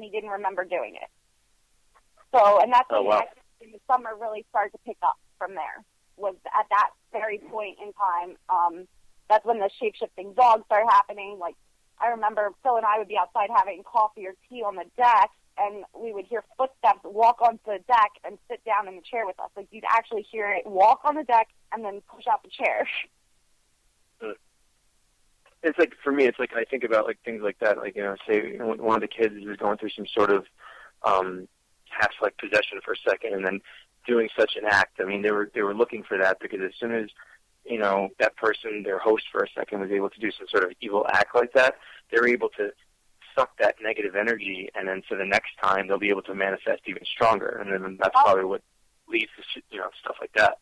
he didn't remember doing it. So, and that's when in the summer really started to pick up from there, was at that very point in time. That's when the shape-shifting dogs started happening. Like, I remember Phil and I would be outside having coffee or tea on the deck, and we would hear footsteps walk onto the deck and sit down in the chair with us. Like, you'd actually hear it walk on the deck and then push out the chair. It's like, for me, it's like I think about like things like that. Like, say one of the kids was going through some sort of half like possession for a second, and then doing such an act. I mean, they were looking for that, because as soon as that person, their host for a second, was able to do some sort of evil act like that, they're able to suck that negative energy, and then so the next time they'll be able to manifest even stronger, and then that's probably what leads to stuff like that.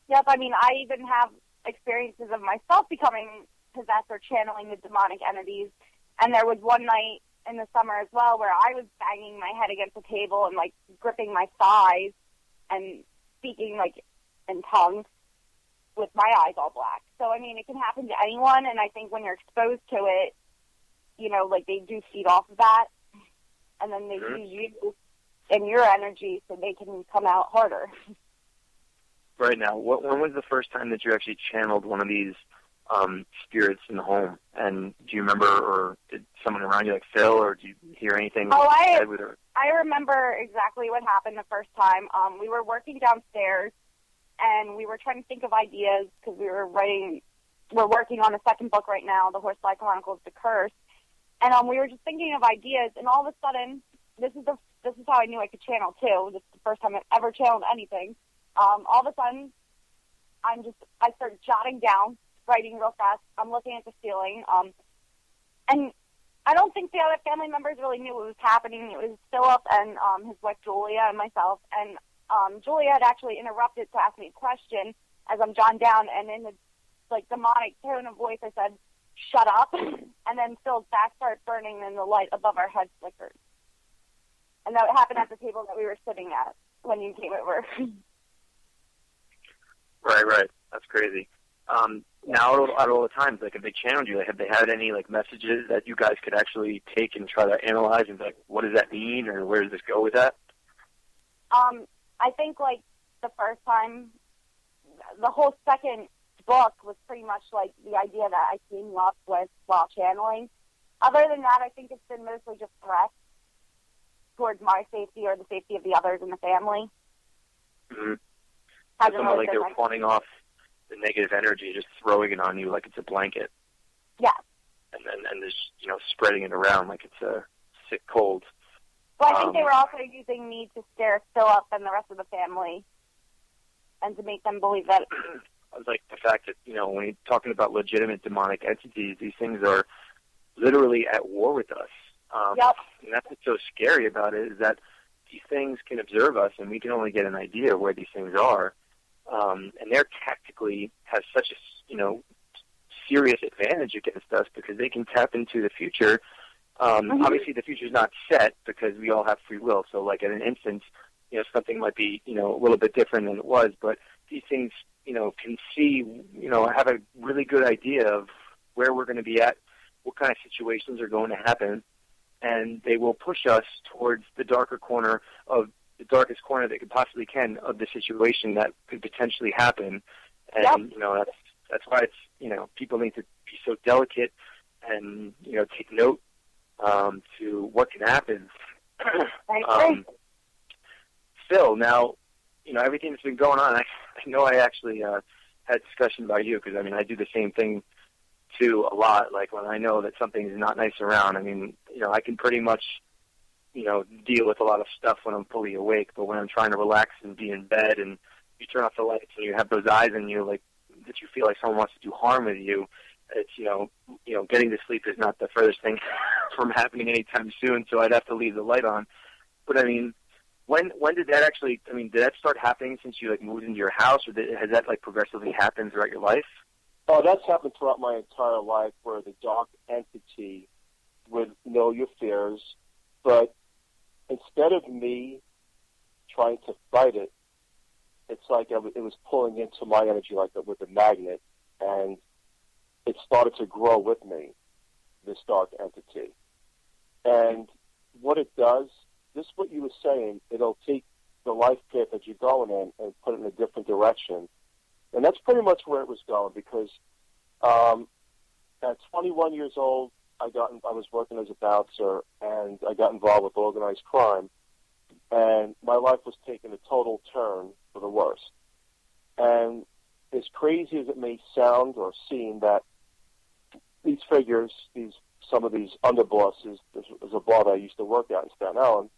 Yep, I mean, I even have experiences of myself becoming possessed or channeling the demonic entities, and there was one night in the summer as well where I was banging my head against the table and like gripping my thighs and speaking like in tongues with my eyes all black. So I mean, it can happen to anyone, and I think when you're exposed to it, like they do feed off of that, and then they use you and your energy so they can come out harder. Right now, when was the first time that you actually channeled one of these spirits in the home? And do you remember, or did someone around you, like Phil, or did you hear anything? I remember exactly what happened the first time. We were working downstairs, and we were trying to think of ideas, because we're working on a second book right now, The Horsefly Chronicles, The Curse, and we were just thinking of ideas, and all of a sudden, this is how I knew I could channel too. This is the first time I've ever channeled anything. All of a sudden, I start jotting down, writing real fast. I'm looking at the ceiling, and I don't think the other family members really knew what was happening. It was Philip and his wife Julia and myself, and Julia had actually interrupted to ask me a question as I'm jotting down, and in the demonic tone of voice, I said, "Shut up," and then Phil's back started burning, and the light above our heads flickered. And that happened at the table that we were sitting at when you came over. Right. That's crazy. Now, out of all the times, like, have they channeled you? Like, have they had any, like, messages that you guys could actually take and try to analyze and be like, what does that mean, or where does this go with that? I think, like, the first time, the whole second book was pretty much, like, the idea that I came up with while channeling. Other than that, I think it's been mostly just threats towards my safety or the safety of the others in the family. Mm-hmm. It's almost like they were pawning off the negative energy, just throwing it on you like it's a blanket. Yeah. And just, spreading it around like it's a sick cold. Well, I think they were also using me to scare Philip and the rest of the family, and to make them believe that. I was like, the fact that, when you're talking about legitimate demonic entities, these things are literally at war with us. Yep. And that's what's so scary about it, is that these things can observe us, and we can only get an idea of where these things are. And they're tactically have such a, serious advantage against us, because they can tap into the future. Obviously, the future's not set, because we all have free will. So, like, at an instance, something might be, a little bit different than it was. But these things, can see, have a really good idea of where we're going to be at, what kind of situations are going to happen, and they will push us towards the darkest corner they could possibly can of the situation that could potentially happen. And, that's why it's, people need to be so delicate and, take note to what can happen. Phil, now, everything that's been going on, I know I actually had a discussion about you, because, I do the same thing, too, a lot. Like, when I know that something's not nice around, I can pretty much, deal with a lot of stuff when I'm fully awake, but when I'm trying to relax and be in bed, and you turn off the lights and you have those eyes on you, like, that you feel like someone wants to do harm with you, it's, getting to sleep is not the furthest thing from happening anytime soon, so I'd have to leave the light on. But, when did that actually, did that start happening since you, moved into your house, or has that, progressively happened throughout your life? Oh, that's happened throughout my entire life, where the dark entity would know your fears, but instead of me trying to fight it, it's like it was pulling into my energy with a magnet, and it started to grow with me, this dark entity. And what it does, this is what you were saying, it'll take the life path that you're going in and put it in a different direction. And that's pretty much where it was going, because at 21 years old, I was working as a bouncer, and I got involved with organized crime, and my life was taking a total turn for the worse. And as crazy as it may sound or seem, that these figures, some of these underbosses, there's a bar that I used to work at in Staten Island,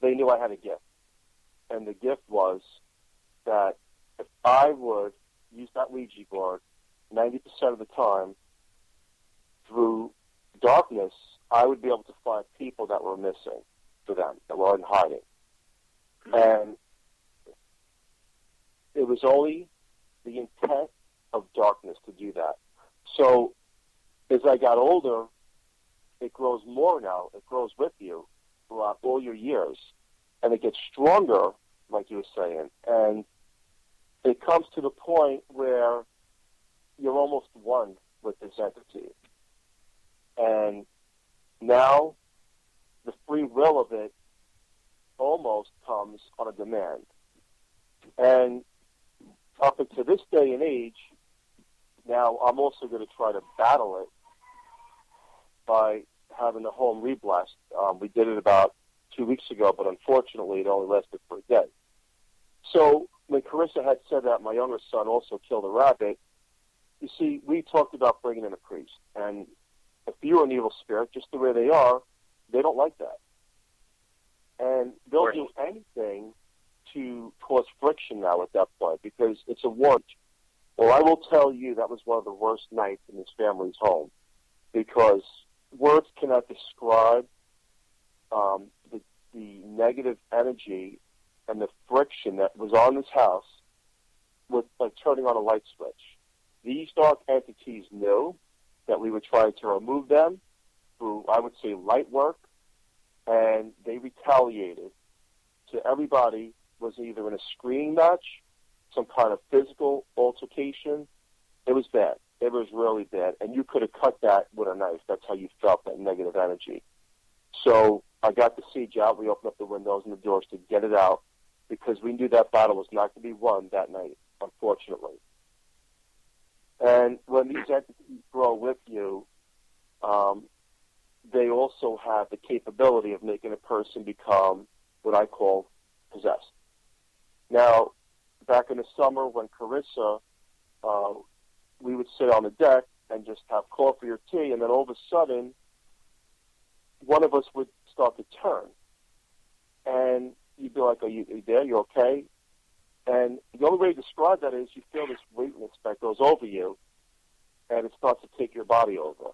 they knew I had a gift. And the gift was that if I would use that Ouija board 90% of the time through darkness, I would be able to find people that were missing for them, that were in hiding. And it was only the intent of darkness to do that. So as I got older, it grows more now. It grows with you throughout all your years. And it gets stronger, like you were saying. And it comes to the point where you're almost one with this entity. And now the free will of it almost comes on a demand. And up until this day and age, now I'm also going to try to battle it by having a home reblast. We did it about 2 weeks ago, but unfortunately it only lasted for a day. So when Carissa had said that my younger son also killed a rabbit, you see, we talked about bringing in a priest. And if you're an evil spirit, just the way they are, they don't like that. And they'll do anything to cause friction now at that point, because it's a warrant. Well, I will tell you that was one of the worst nights in this family's home, because words cannot describe the negative energy and the friction that was on this house with like turning on a light switch. These dark entities knew that we were trying to remove them through, I would say, light work, and they retaliated to everybody. Was either in a screaming match, some kind of physical altercation. It was bad. It was really bad. And you could have cut that with a knife. That's how you felt that negative energy. So I got the siege out. We opened up the windows and the doors to get it out, because we knew that battle was not going to be won that night, unfortunately. And when these entities grow with you, they also have the capability of making a person become what I call possessed. Now, back in the summer when Carissa, we would sit on the deck and just have coffee or tea, and then all of a sudden, one of us would start to turn. And you'd be like, are you there? You okay? And the only way to describe that is you feel this weakness that goes over you, and it starts to take your body over.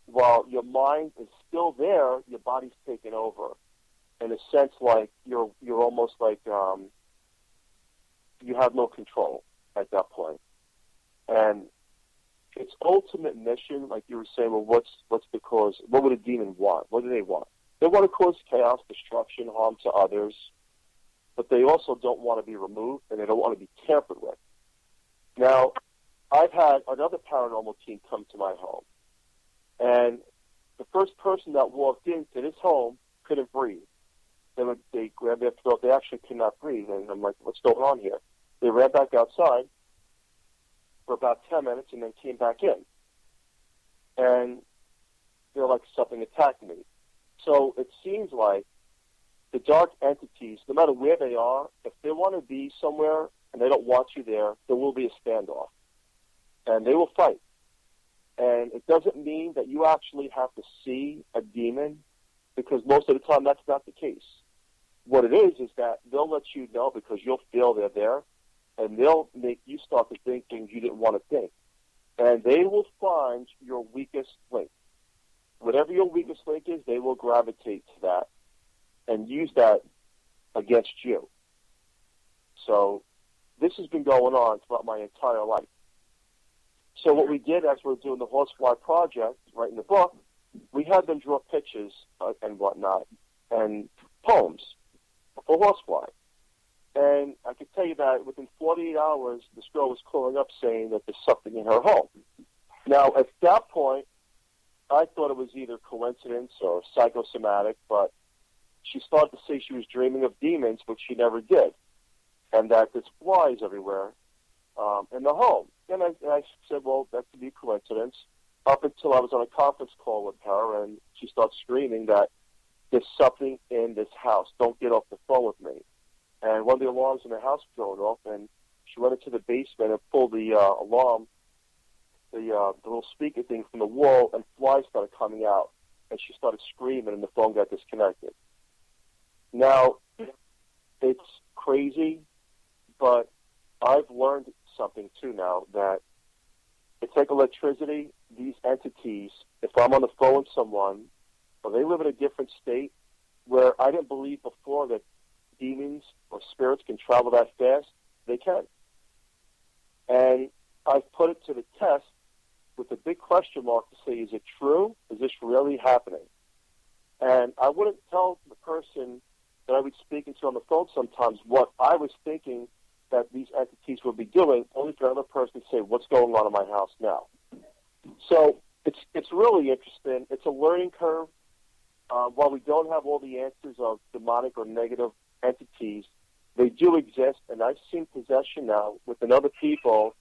While your mind is still there, your body's taken over. In a sense, like you're almost like you have no control at that point. And its ultimate mission, like you were saying, well, what's the cause? What would a demon want? What do they want? They want to cause chaos, destruction, harm to others, but they also don't want to be removed, and they don't want to be tampered with. Now, I've had another paranormal team come to my home, and the first person that walked into this home couldn't breathe. They grabbed their throat. They actually could not breathe, and I'm like, what's going on here? They ran back outside for about 10 minutes and then came back in. And they're like, something attacked me. So it seems like the dark entities, no matter where they are, if they want to be somewhere and they don't want you there, there will be a standoff. And they will fight. And it doesn't mean that you actually have to see a demon, because most of the time that's not the case. What it is that they'll let you know because you'll feel they're there, and they'll make you start to think things you didn't want to think. And they will find your weakest link. Whatever your weakest link is, they will gravitate to that and use that against you. So this has been going on throughout my entire life. So what we did as we were doing the Horsefly project, writing the book, we had them draw pictures and whatnot and poems for Horsefly. And I can tell you that within 48 hours, this girl was calling up saying that there's something in her home. Now, at that point, I thought it was either coincidence or psychosomatic, but she started to say she was dreaming of demons, which she never did, and that there's flies everywhere in the home. And I said, well, that could be a coincidence, up until I was on a conference call with her, and she started screaming that there's something in this house. Don't get off the phone with me. And one of the alarms in the house was going off, and she went into the basement and pulled the alarm, the little speaker thing from the wall, and flies started coming out. And she started screaming, and the phone got disconnected. Now, it's crazy, but I've learned something, too, now, that it's like electricity. These entities, if I'm on the phone with someone, or they live in a different state, where I didn't believe before that demons or spirits can travel that fast, they can. And I've put it to the test with a big question mark to say, is it true? Is this really happening? And I wouldn't tell the person that I was speaking to on the phone sometimes what I was thinking that these entities would be doing, only for another person to say, what's going on in my house now? So it's really interesting. It's a learning curve. While we don't have all the answers of demonic or negative entities, they do exist, and I've seen possession now within other people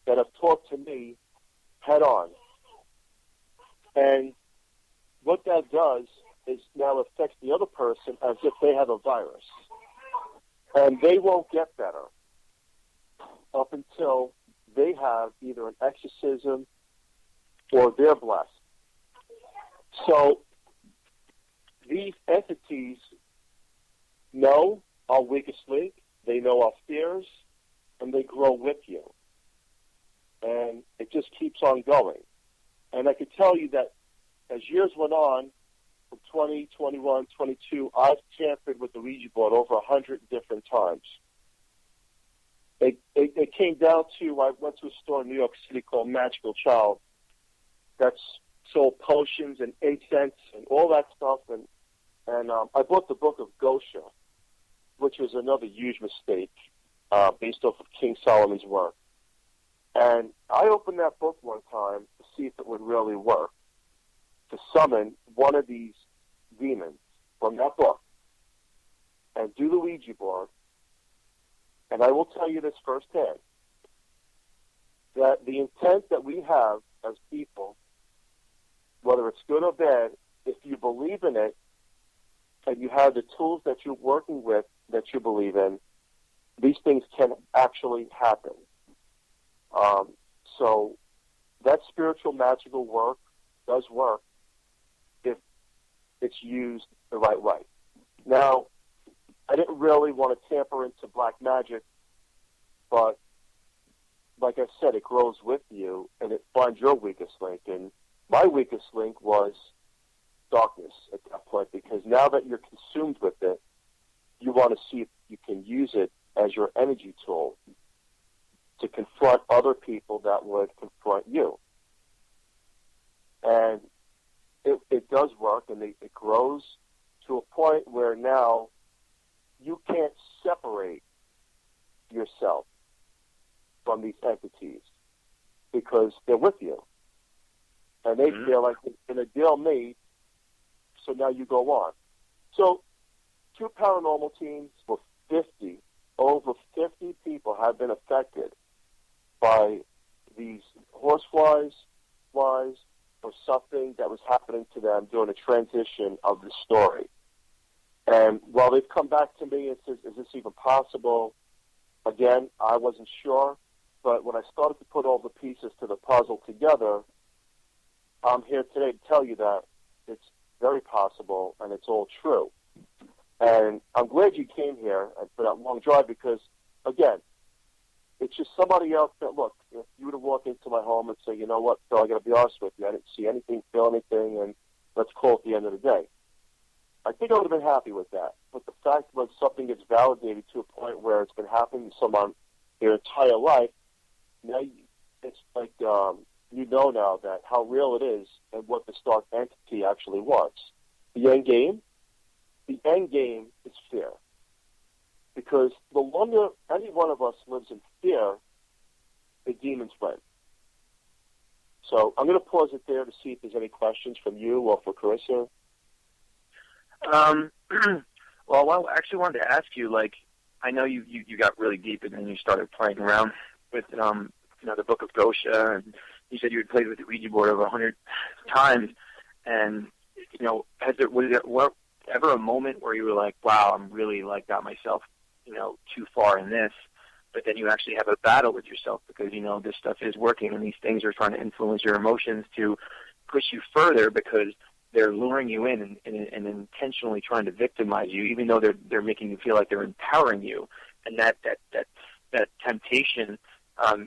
that have talked to me head on. And what that does is now affects the other person as if they have a virus. And they won't get better up until they have either an exorcism or they're blessed. So these entities know our weakest link, they know our fears, and they grow with you. And it just keeps on going. And I can tell you that as years went on, from 20, 21, 22, I've tampered with the Ouija board over 100 different times. It came down to, I went to a store in New York City called Magical Child that's sold potions and incense and all that stuff. And I bought the book of Gosha, which was another huge mistake based off of King Solomon's work. And I opened that book one time to see if it would really work, to summon one of these demons from that book and do the Ouija board. And I will tell you this firsthand, that the intent that we have as people, whether it's good or bad, if you believe in it and you have the tools that you're working with that you believe in, these things can actually happen. So that spiritual magical work does work if it's used the right way. Now, I didn't really want to tamper into black magic, but like I said, it grows with you and it finds your weakest link. And my weakest link was darkness at that point, because now that you're consumed with it, you want to see if you can use it as your energy tool to confront other people that would confront you. And it does work, and it grows to a point where now you can't separate yourself from these entities because they're with you. And they feel like it's been a deal made, so now you go on. So 2 paranormal teams with over 50 people have been affected by these horseflies, flies, or something that was happening to them during the transition of the story. And while they've come back to me and said, is this even possible? Again, I wasn't sure. But when I started to put all the pieces to the puzzle together, I'm here today to tell you that it's very possible and it's all true. And I'm glad you came here for that long drive because, again, it's just somebody else that, look, if you would have walked into my home and say, you know what, Phil, I got to be honest with you, I didn't see anything, feel anything, and let's call it the end of the day. I think I would have been happy with that. But the fact when something gets validated to a point where it's been happening to someone their entire life, now it's like you know now that how real it is and what this dark entity actually wants. The end game is fear. Because the longer any one of us lives in fear, the demons win. So I'm going to pause it there to see if there's any questions from you or for Carissa. Well, I actually wanted to ask you, like, I know you got really deep and then you started playing around with, the Book of Gosha, and you said you had played with the Ouija board over 100 times, and, was there ever a moment where you were like, wow, I'm really, like, got myself, too far in this, but then you actually have a battle with yourself because, this stuff is working and these things are trying to influence your emotions to push you further because they're luring you in and intentionally trying to victimize you, even though they're making you feel like they're empowering you. And that temptation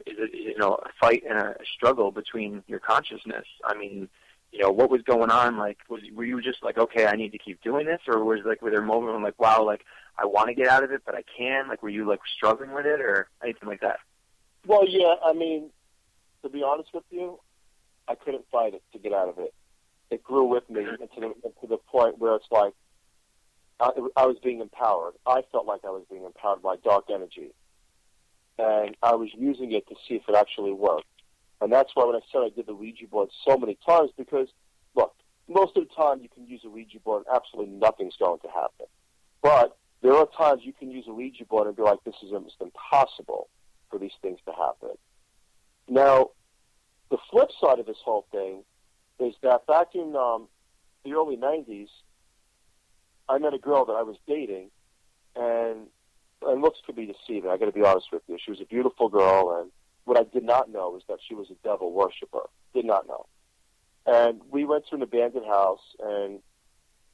is a fight and a struggle between your consciousness. I mean, what was going on? Like, were you just like, okay, I need to keep doing this, or were there a moment where like, wow, like I want to get out of it, but I can? Like, were you like struggling with it or anything like that? Well, yeah. I mean, to be honest with you, I couldn't fight it to get out of it. It grew with me to the point where it's like I was being empowered. I felt like I was being empowered by dark energy. And I was using it to see if it actually worked. And that's why when I said I did the Ouija board so many times, because, look, most of the time you can use a Ouija board and absolutely nothing's going to happen. But there are times you can use a Ouija board and be like, this is almost impossible for these things to happen. Now, the flip side of this whole thing is that back in the early 90s, I met a girl that I was dating, and looks could be deceiving. I got to be honest with you. She was a beautiful girl, and what I did not know is that she was a devil worshiper. Did not know. And we went to an abandoned house, and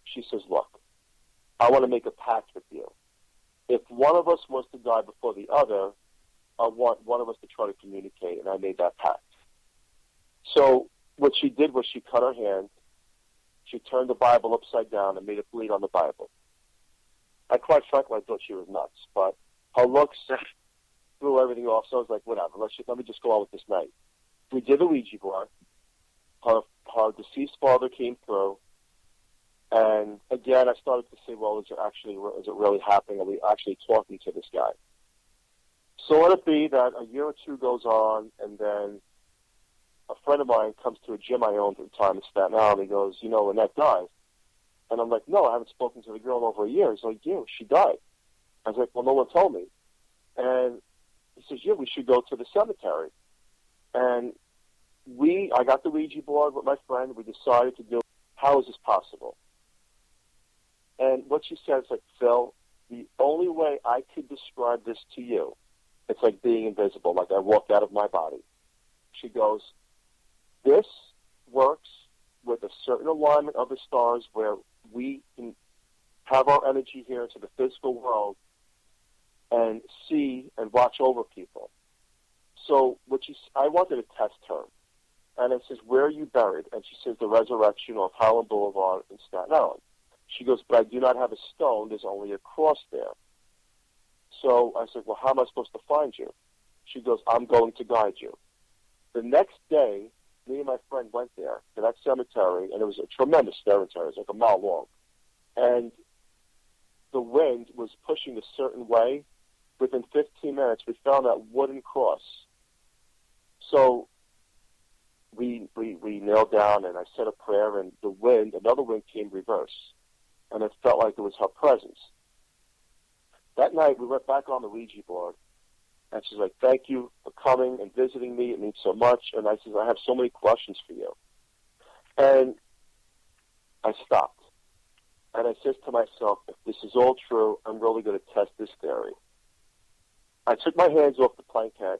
she says, look, I want to make a pact with you. If one of us was to die before the other, I want one of us to try to communicate, and I made that pact. So what she did was she cut her hand, she turned the Bible upside down and made it bleed on the Bible. I quite frankly, I thought she was nuts, but her looks threw everything off, so I was like, whatever, let me just go on with this night. We did a Ouija board. Her deceased father came through, and again, I started to say, well, is it really happening? Are we actually talking to this guy? So let it be that a year or two goes on, and then a friend of mine comes to a gym I owned at the time in Staten Island. He goes, Annette died. And I'm like, no, I haven't spoken to the girl in over a year. He's like, yeah, she died. I was like, well, no one told me. And he says, yeah, we should go to the cemetery. And I got the Ouija board with my friend. We decided to do, how is this possible? And what she said is like, Phil, the only way I could describe this to you, it's like being invisible, like I walked out of my body. She goes, this works with a certain alignment of the stars where we can have our energy here into the physical world and see and watch over people. So I wanted to test her. And I says, where are you buried? And she says, the resurrection of Harlem Boulevard in Staten Island. She goes, but I do not have a stone. There's only a cross there. So I said, well, how am I supposed to find you? She goes, I'm going to guide you. The next day, me and my friend went there to that cemetery, and it was a tremendous cemetery. It was like a mile long. And the wind was pushing a certain way. Within 15 minutes, we found that wooden cross. So we knelt down, and I said a prayer, and another wind came reverse. And it felt like it was her presence. That night, we went back on the Ouija board. And she's like, thank you for coming and visiting me. It means so much. And I said, I have so many questions for you. And I stopped. And I said to myself, if this is all true, I'm really going to test this theory. I took my hands off the planquette.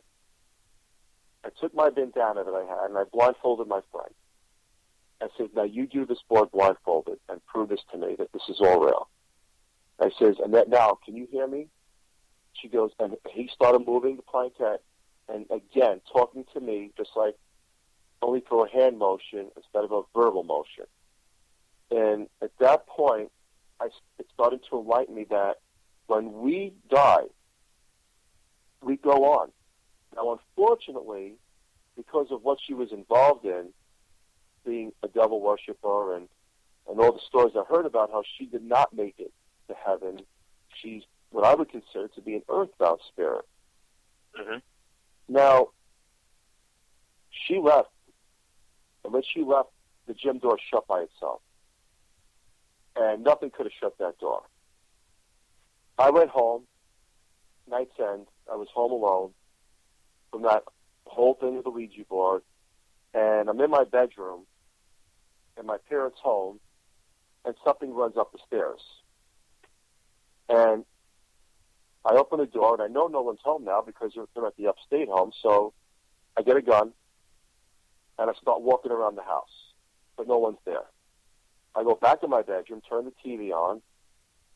I took my bandana that I had, and I blindfolded my friend. I said, now you do this board blindfolded and prove this to me that this is all real. I says, Annette, now, can you hear me? She goes, and he started moving the planquette, and again, talking to me, just like only through a hand motion instead of a verbal motion. And at that point, it started to enlighten me that when we die, we go on. Now, unfortunately, because of what she was involved in, being a devil worshiper and all the stories I heard about how she did not make it to heaven, she's what I would consider to be an earthbound spirit. Mm-hmm. Now, she left And when she left, the gym door shut by itself. And nothing could have shut that door. I went home, night's end. I was home alone from that whole thing with the Ouija board. And I'm in my bedroom, in my parents' home, and something runs up the stairs. And I open the door, and I know no one's home now because they're at the upstate home, so I get a gun, and I start walking around the house, but no one's there. I go back to my bedroom, turn the TV on,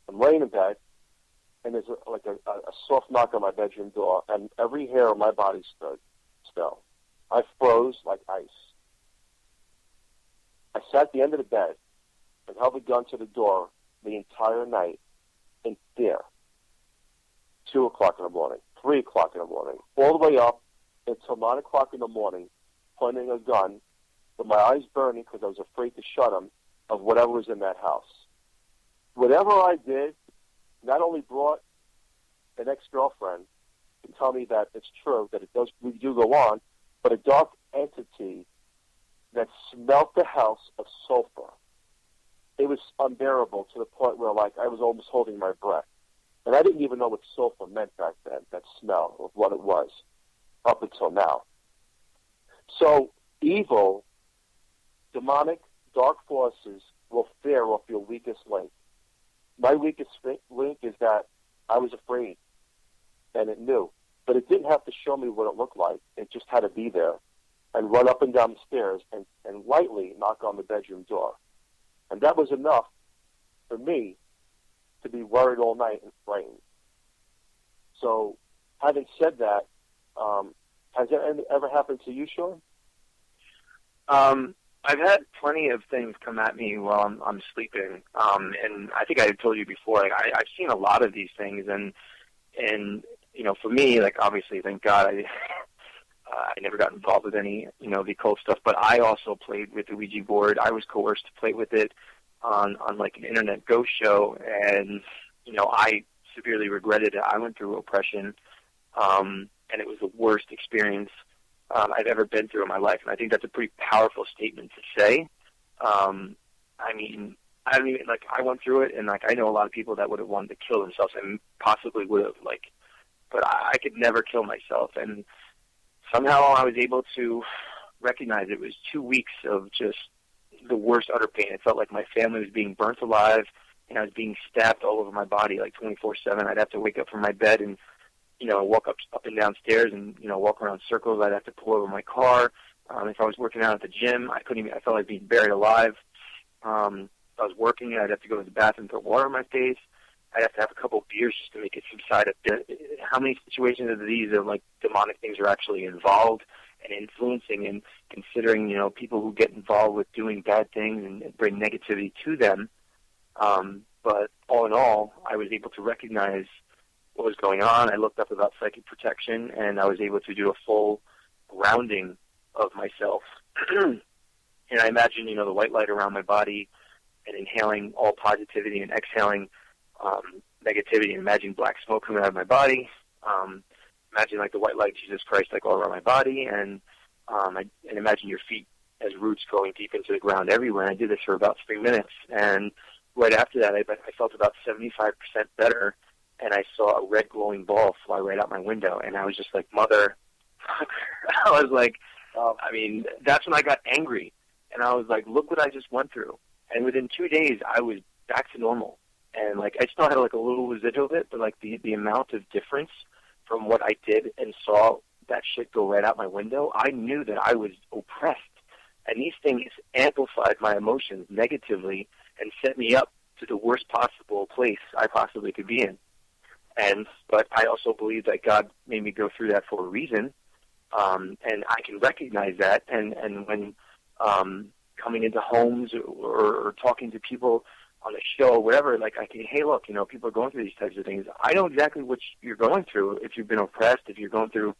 I'm laying in bed, and there's a soft knock on my bedroom door, and every hair on my body stood still. I froze like ice. I sat at the end of the bed and held the gun to the door the entire night in fear. 2 o'clock in the morning, 3 o'clock in the morning, all the way up until 9 o'clock in the morning, pointing a gun with my eyes burning because I was afraid to shut them of whatever was in that house. Whatever I did not only brought an ex-girlfriend to tell me that it's true, that we do go on, but a dark entity that smelt the house of sulfur. It was unbearable to the point where, I was almost holding my breath. And I didn't even know what sulfur meant back then, that smell of what it was, up until now. So evil, demonic, dark forces will fear off your weakest link. My weakest link is that I was afraid, and it knew. But it didn't have to show me what it looked like. It just had to be there and run up and down the stairs and lightly knock on the bedroom door. And that was enough for me to be worried all night and frightened. So, having said that, has that ever happened to you, Sean? I've had plenty of things come at me while I'm sleeping, and I think I had told you before. I've seen a lot of these things, and for me, obviously, thank God, I never got involved with any the occult stuff. But I also played with the Ouija board. I was coerced to play with it on an internet ghost show, and I severely regretted it. I went through oppression, and it was the worst experience I've ever been through in my life, and I think that's a pretty powerful statement to say. I went through it, and I know a lot of people that would have wanted to kill themselves, and possibly would have, but I could never kill myself, and somehow I was able to recognize it was 2 weeks of just the worst utter pain. It felt like my family was being burnt alive, and I was being stabbed all over my body, 24/7. I'd have to wake up from my bed and walk up and down stairs and, walk around circles. I'd have to pull over my car. If I was working out at the gym, I felt like being buried alive. If I was working, I'd have to go to the bathroom, put water on my face. I'd have to have a couple of beers just to make it subside a bit. How many situations of these are demonic things are actually involved and influencing and considering, people who get involved with doing bad things and bring negativity to them. But all in all, I was able to recognize what was going on. I looked up about psychic protection, and I was able to do a full grounding of myself. And I imagine, the white light around my body and inhaling all positivity and exhaling negativity, and imagine black smoke coming out of my body. Imagine the white light, Jesus Christ, all around my body, and imagine your feet as roots growing deep into the ground everywhere. And I did this for about 3 minutes, and right after that, I felt about 75% better, and I saw a red glowing ball fly right out my window, and I was just like, mother. I was like, that's when I got angry, and I was like, look what I just went through. And within 2 days, I was back to normal. And, I still had, a little residual of it, but, the amount of difference from what I did and saw that shit go right out my window, I knew that I was oppressed. And these things amplified my emotions negatively and set me up to the worst possible place I possibly could be in. But I also believe that God made me go through that for a reason, and I can recognize that. And when coming into homes or talking to people on the show or whatever, I can, hey, look, people are going through these types of things. I know exactly what you're going through. If you've been oppressed, if you're going through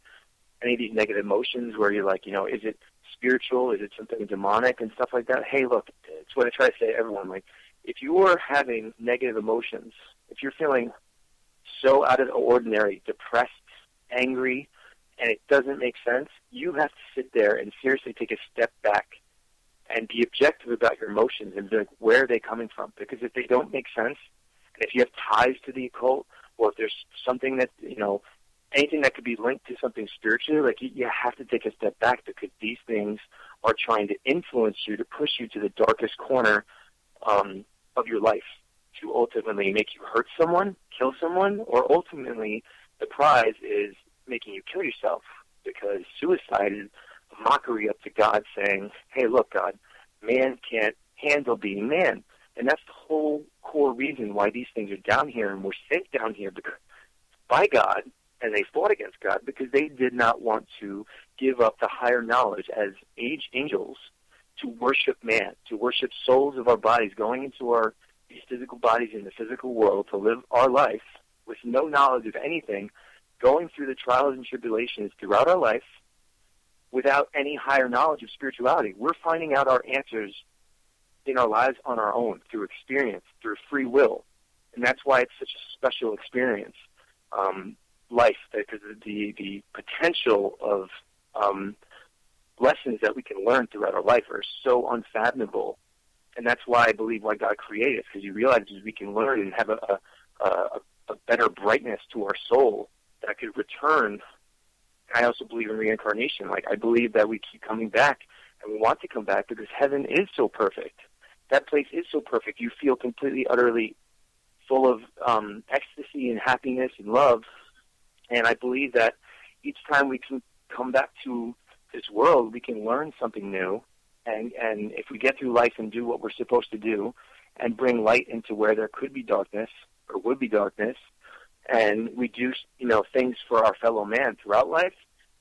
any of these negative emotions where you're is it spiritual? Is it something demonic and stuff like that? Hey, look, it's what I try to say to everyone. If you are having negative emotions, if you're feeling so out of the ordinary, depressed, angry, and it doesn't make sense, you have to sit there and seriously take a step back and be objective about your emotions and be like, where are they coming from? Because if they don't make sense, and if you have ties to the occult, or if there's something that, anything that could be linked to something spiritually, like you have to take a step back, because these things are trying to influence you, to push you to the darkest corner of your life, to ultimately make you hurt someone, kill someone, or ultimately the prize is making you kill yourself, because suicide is a mockery up to God, saying, hey, look, God, man can't handle being man. And that's the whole core reason why these things are down here, and were sent down here by God, and they fought against God because they did not want to give up the higher knowledge as angels to worship man, to worship souls of our bodies going into these physical bodies in the physical world, to live our life with no knowledge of anything, going through the trials and tribulations throughout our life without any higher knowledge of spirituality. We're finding out our answers in our lives on our own, through experience, through free will. And that's why it's such a special experience. Life, because the potential of lessons that we can learn throughout our life are so unfathomable. And that's why I believe why God created us, because He realizes we can learn and have a better brightness to our soul that could return. I also believe in reincarnation. Like, I believe that we keep coming back, and we want to come back because heaven is so perfect. That place is so perfect. You feel completely, utterly full of ecstasy and happiness and love. And I believe that each time we can come back to this world, we can learn something new. And if we get through life and do what we're supposed to do and bring light into where there could be darkness or would be darkness, and we do, things for our fellow man throughout life,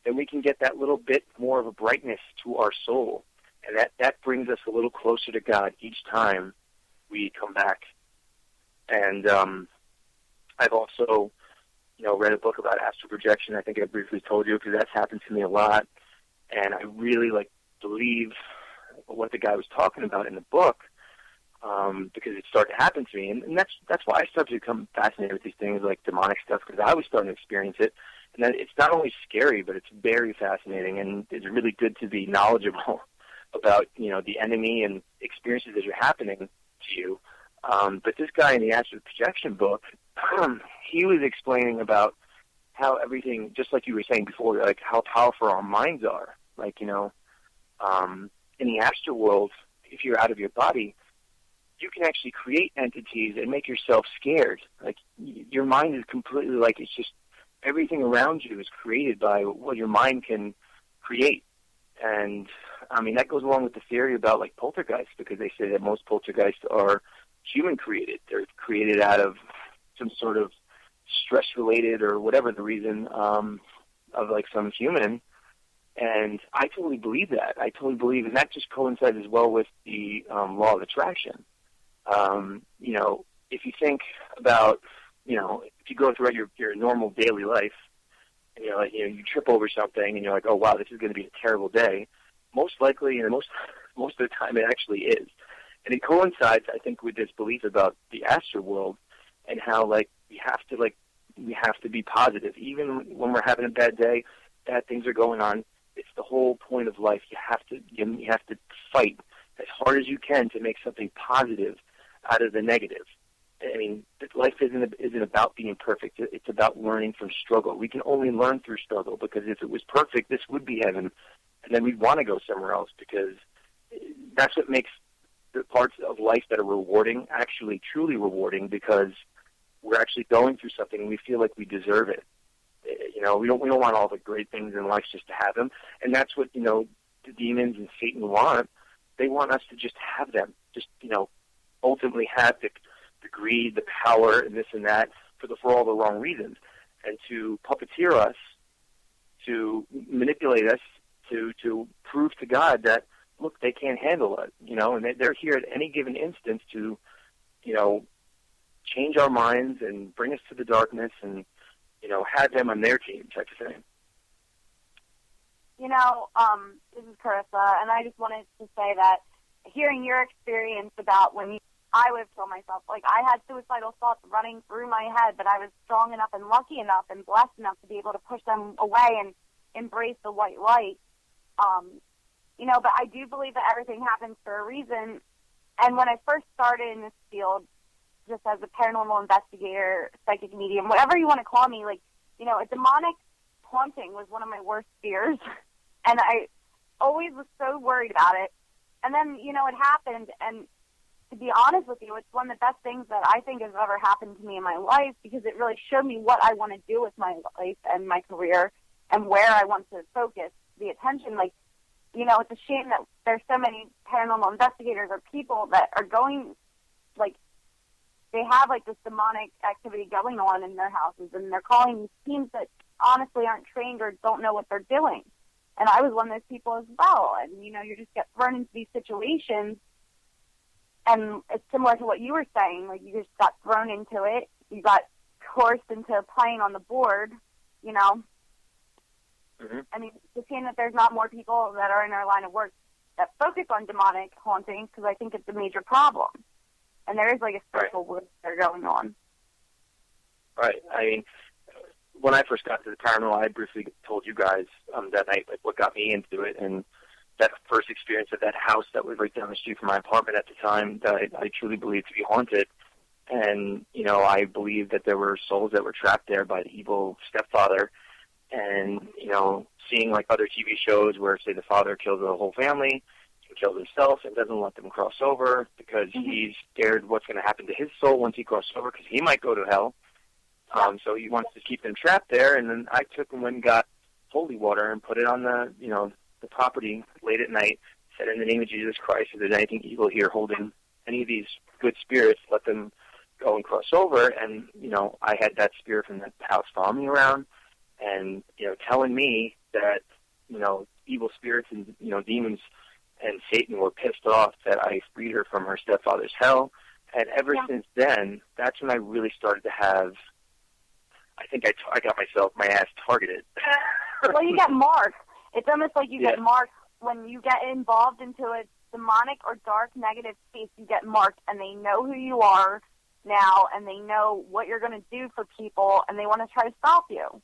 then we can get that little bit more of a brightness to our soul. And that brings us a little closer to God each time we come back. And I've also read a book about astral projection. I think I briefly told you, because that's happened to me a lot. And I really believe what the guy was talking about in the book, because it started to happen to me. And that's why I started to become fascinated with these things like demonic stuff, because I was starting to experience it. And then it's not only scary, but it's very fascinating. And it's really good to be knowledgeable about, the enemy and experiences that are happening to you. But this guy in the astral projection book, he was explaining about how everything, just like you were saying before, like how powerful our minds are. Like, in the astral world, if you're out of your body, you can actually create entities and make yourself scared. Like, your mind is completely it's just everything around you is created by what your mind can create. And, that goes along with the theory about, poltergeists, because they say that most poltergeists are human-created. They're created out of some sort of stress-related or whatever the reason of, some human. And I totally believe that. I totally believe, and that just coincides as well with the law of attraction. If you think about, if you go throughout your normal daily life, and you trip over something, and you're like, oh wow, this is going to be a terrible day. Most likely, and most of the time, it actually is. And it coincides, I think, with this belief about the astral world and how we have to be positive, even when we're having a bad day, bad things are going on. It's the whole point of life. You have to fight as hard as you can to make something positive out of the negative. Life isn't about being perfect. It's about learning from struggle. We can only learn through struggle, because if it was perfect, this would be heaven, and then we'd want to go somewhere else, because that's what makes the parts of life that are rewarding actually truly rewarding, because we're actually going through something and we feel like we deserve it. We don't want all the great things in life just to have them, and that's what the demons and Satan want. They want us to just have them, just ultimately have the greed, the power, and this and that for all the wrong reasons, and to puppeteer us, to manipulate us, to prove to God that, look, they can't handle it, and they're here at any given instance to, change our minds and bring us to the darkness and, have them on their team type of thing. This is Carissa, and I just wanted to say that hearing your experience about when I would have killed myself, I had suicidal thoughts running through my head, but I was strong enough and lucky enough and blessed enough to be able to push them away and embrace the white light. but I do believe that everything happens for a reason. And when I first started in this field, just as a paranormal investigator, psychic medium, whatever you want to call me, a demonic haunting was one of my worst fears. And I always was so worried about it. And then, it happened. And to be honest with you, it's one of the best things that I think has ever happened to me in my life, because it really showed me what I want to do with my life and my career and where I want to focus the attention. It's a shame that there's so many paranormal investigators or people that are going, they have, this demonic activity going on in their houses, and they're calling these teams that honestly aren't trained or don't know what they're doing. And I was one of those people as well. And, you just get thrown into these situations, and it's similar to what you were saying. You just got thrown into it. You got coerced into playing on the board, Mm-hmm. I mean, it's a shame that there's not more people that are in our line of work that focus on demonic haunting, because I think it's a major problem. And there is, a spiritual work that are going on. Right. I mean, when I first got to the paranormal, I briefly told you guys that night what got me into it, and that first experience at that house that was right down the street from my apartment at the time that I truly believed to be haunted. And, I believed that there were souls that were trapped there by the evil stepfather. And, seeing other TV shows where, say, the father kills the whole family, he kills himself and doesn't let them cross over because he's scared what's going to happen to his soul once he crosses over, because he might go to hell. So he wants to keep them trapped there. And then I took him and got holy water and put it on the property late at night, said, in the name of Jesus Christ, if there's anything evil here holding any of these good spirits, let them go and cross over. And, I had that spirit from that house following me around and, telling me that, evil spirits and, demons and Satan were pissed off that I freed her from her stepfather's hell. And ever since then, that's when I really started to have, I think I got my ass targeted. Well, you get marked. It's almost like you get marked when you get involved into a demonic or dark negative space. You get marked, and they know who you are now, and they know what you're going to do for people, and they want to try to stop you.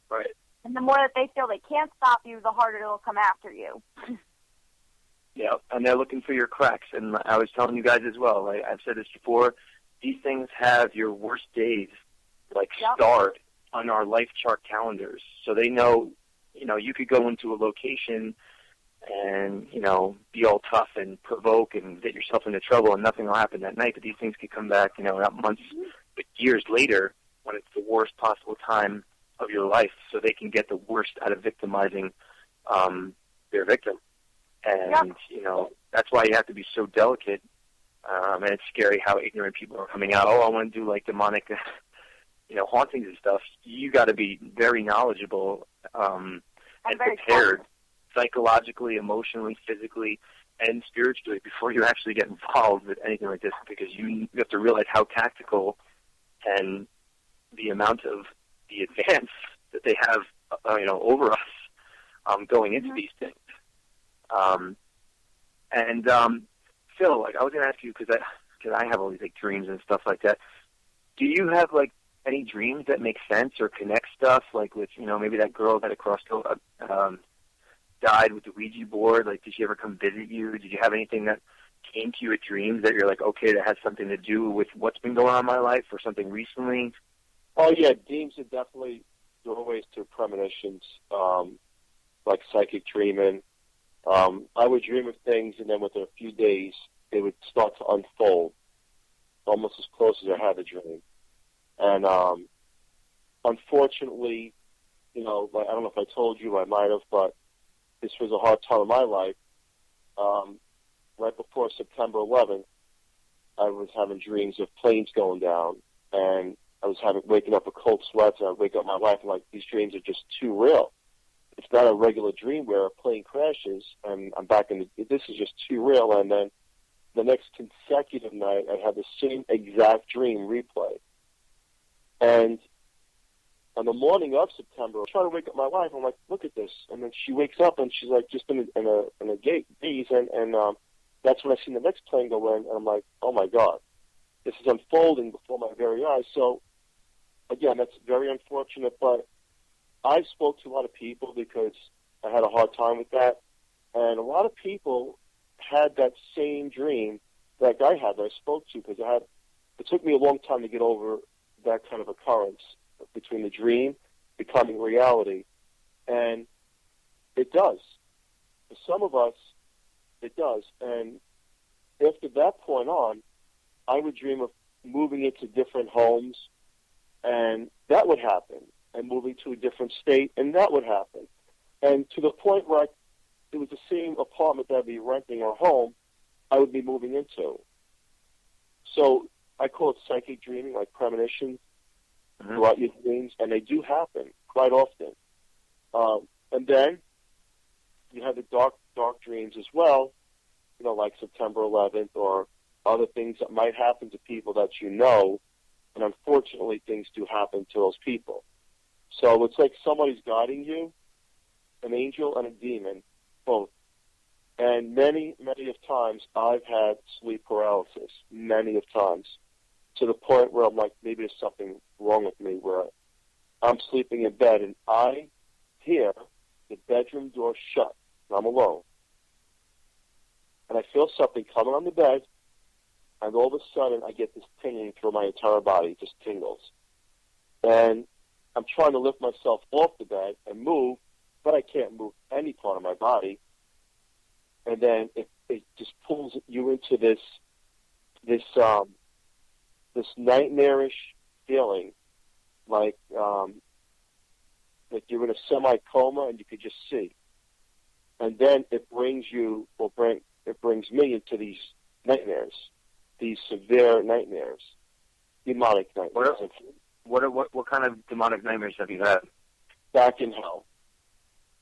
Right. And the more that they feel they can't stop you, the harder it'll come after you. Yeah, and they're looking for your cracks. And I was telling you guys as well, I've said this before, these things have your worst days, starred on our life chart calendars. So they know, you could go into a location and, be all tough and provoke and get yourself into trouble and nothing will happen that night. But these things could come back, not months, but years later when it's the worst possible time of your life, so they can get the worst out of victimizing their victim. And, that's why you have to be so delicate. And it's scary how ignorant people are coming out. Oh, I want to do demonic, hauntings and stuff. You got to be very knowledgeable and prepared psychologically, emotionally, physically, and spiritually before you actually get involved with anything like this, because you have to realize how tactical and the amount of the advance that they have, over us going into these things. Phil, I was going to ask you, because I have all these dreams and stuff like that. Do you have any dreams that make sense or connect stuff, with maybe that girl that died with the Ouija board? Did she ever come visit you? Did you have anything that came to you at dreams that you're okay, that has something to do with what's been going on in my life or something recently? Oh yeah, dreams are definitely doorways to premonitions, like psychic dreaming. I would dream of things, and then within a few days, they would start to unfold, almost as close as I had a dream. And unfortunately, I don't know if I told you, I might have, but this was a hard time in my life. Right before September 11th, I was having dreams of planes going down, and I was waking up with cold sweats, and I'd wake up my wife and these dreams are just too real. It's not a regular dream where a plane crashes and I'm back in this is just too real. And then the next consecutive night, I had the same exact dream replay. And on the morning of September, I try to wake up my wife. I'm like, look at this. And then she wakes up and she's just in a daze. And that's when I seen the next plane go in. And I'm like, oh my God, this is unfolding before my very eyes. So again, that's very unfortunate, but I spoke to a lot of people because I had a hard time with that. And a lot of people had that same dream that guy had that I spoke to, because it took me a long time to get over that kind of occurrence between the dream becoming reality. And it does. For some of us, it does. And after that point on, I would dream of moving into different homes, and that would happen, and moving to a different state, and that would happen. And to the point where it was the same apartment that I'd be renting or home I would be moving into. So I call it psychic dreaming, like premonitions throughout your dreams, and they do happen quite often. And then you have the dark dreams as well, like September 11th or other things that might happen to people that you know, and unfortunately things do happen to those people. So it's like somebody's guiding you, an angel and a demon, both. And many, many of times I've had sleep paralysis, many of times, to the point where I'm like, maybe there's something wrong with me, where I'm sleeping in bed and I hear the bedroom door shut, and I'm alone. And I feel something coming on the bed, and all of a sudden I get this tingling through my entire body, just tingles. And I'm trying to lift myself off the bed and move, but I can't move any part of my body. And then it just pulls you into this nightmarish feeling, like you're in a semi-coma and you could just see. And then it brings me into these nightmares, these severe nightmares, demonic nightmares. What kind of demonic nightmares have you had? Back in hell.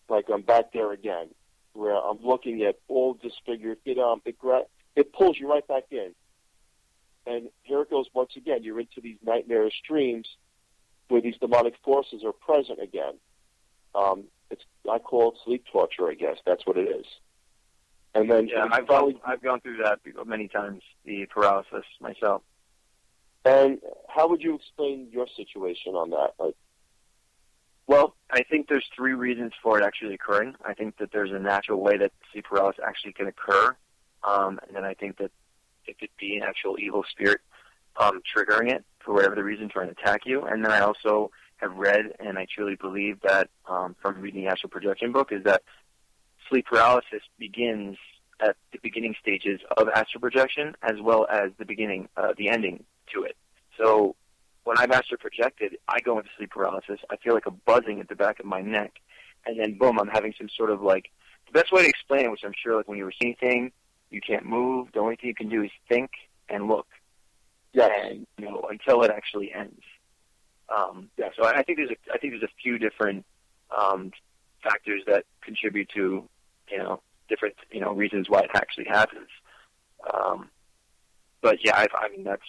Like I'm back there again, where I'm looking at all disfigured. It pulls you right back in. And here it goes once again. You're into these nightmarish dreams where these demonic forces are present again. I call it sleep torture, I guess. That's what it is. And then I've gone through that many times, the paralysis myself. And how would you explain your situation on that? Well, I think there's three reasons for it actually occurring. I think that there's a natural way that sleep paralysis actually can occur, and then I think that it could be an actual evil spirit triggering it for whatever the reason, trying to attack you. And then I also have read, and I truly believe that from reading the Astral Projection book, is that sleep paralysis begins at the beginning stages of astral projection as well as the ending to it. So when I've astral projected, I go into sleep paralysis. I feel like a buzzing at the back of my neck, and then boom, I'm having some sort of the best way to explain it, which I'm sure when you're seeing anything, you can't move. The only thing you can do is think and look. Yeah. And until it actually ends. So I think there's a few different factors that contribute to different reasons why it actually happens. But yeah, I mean that's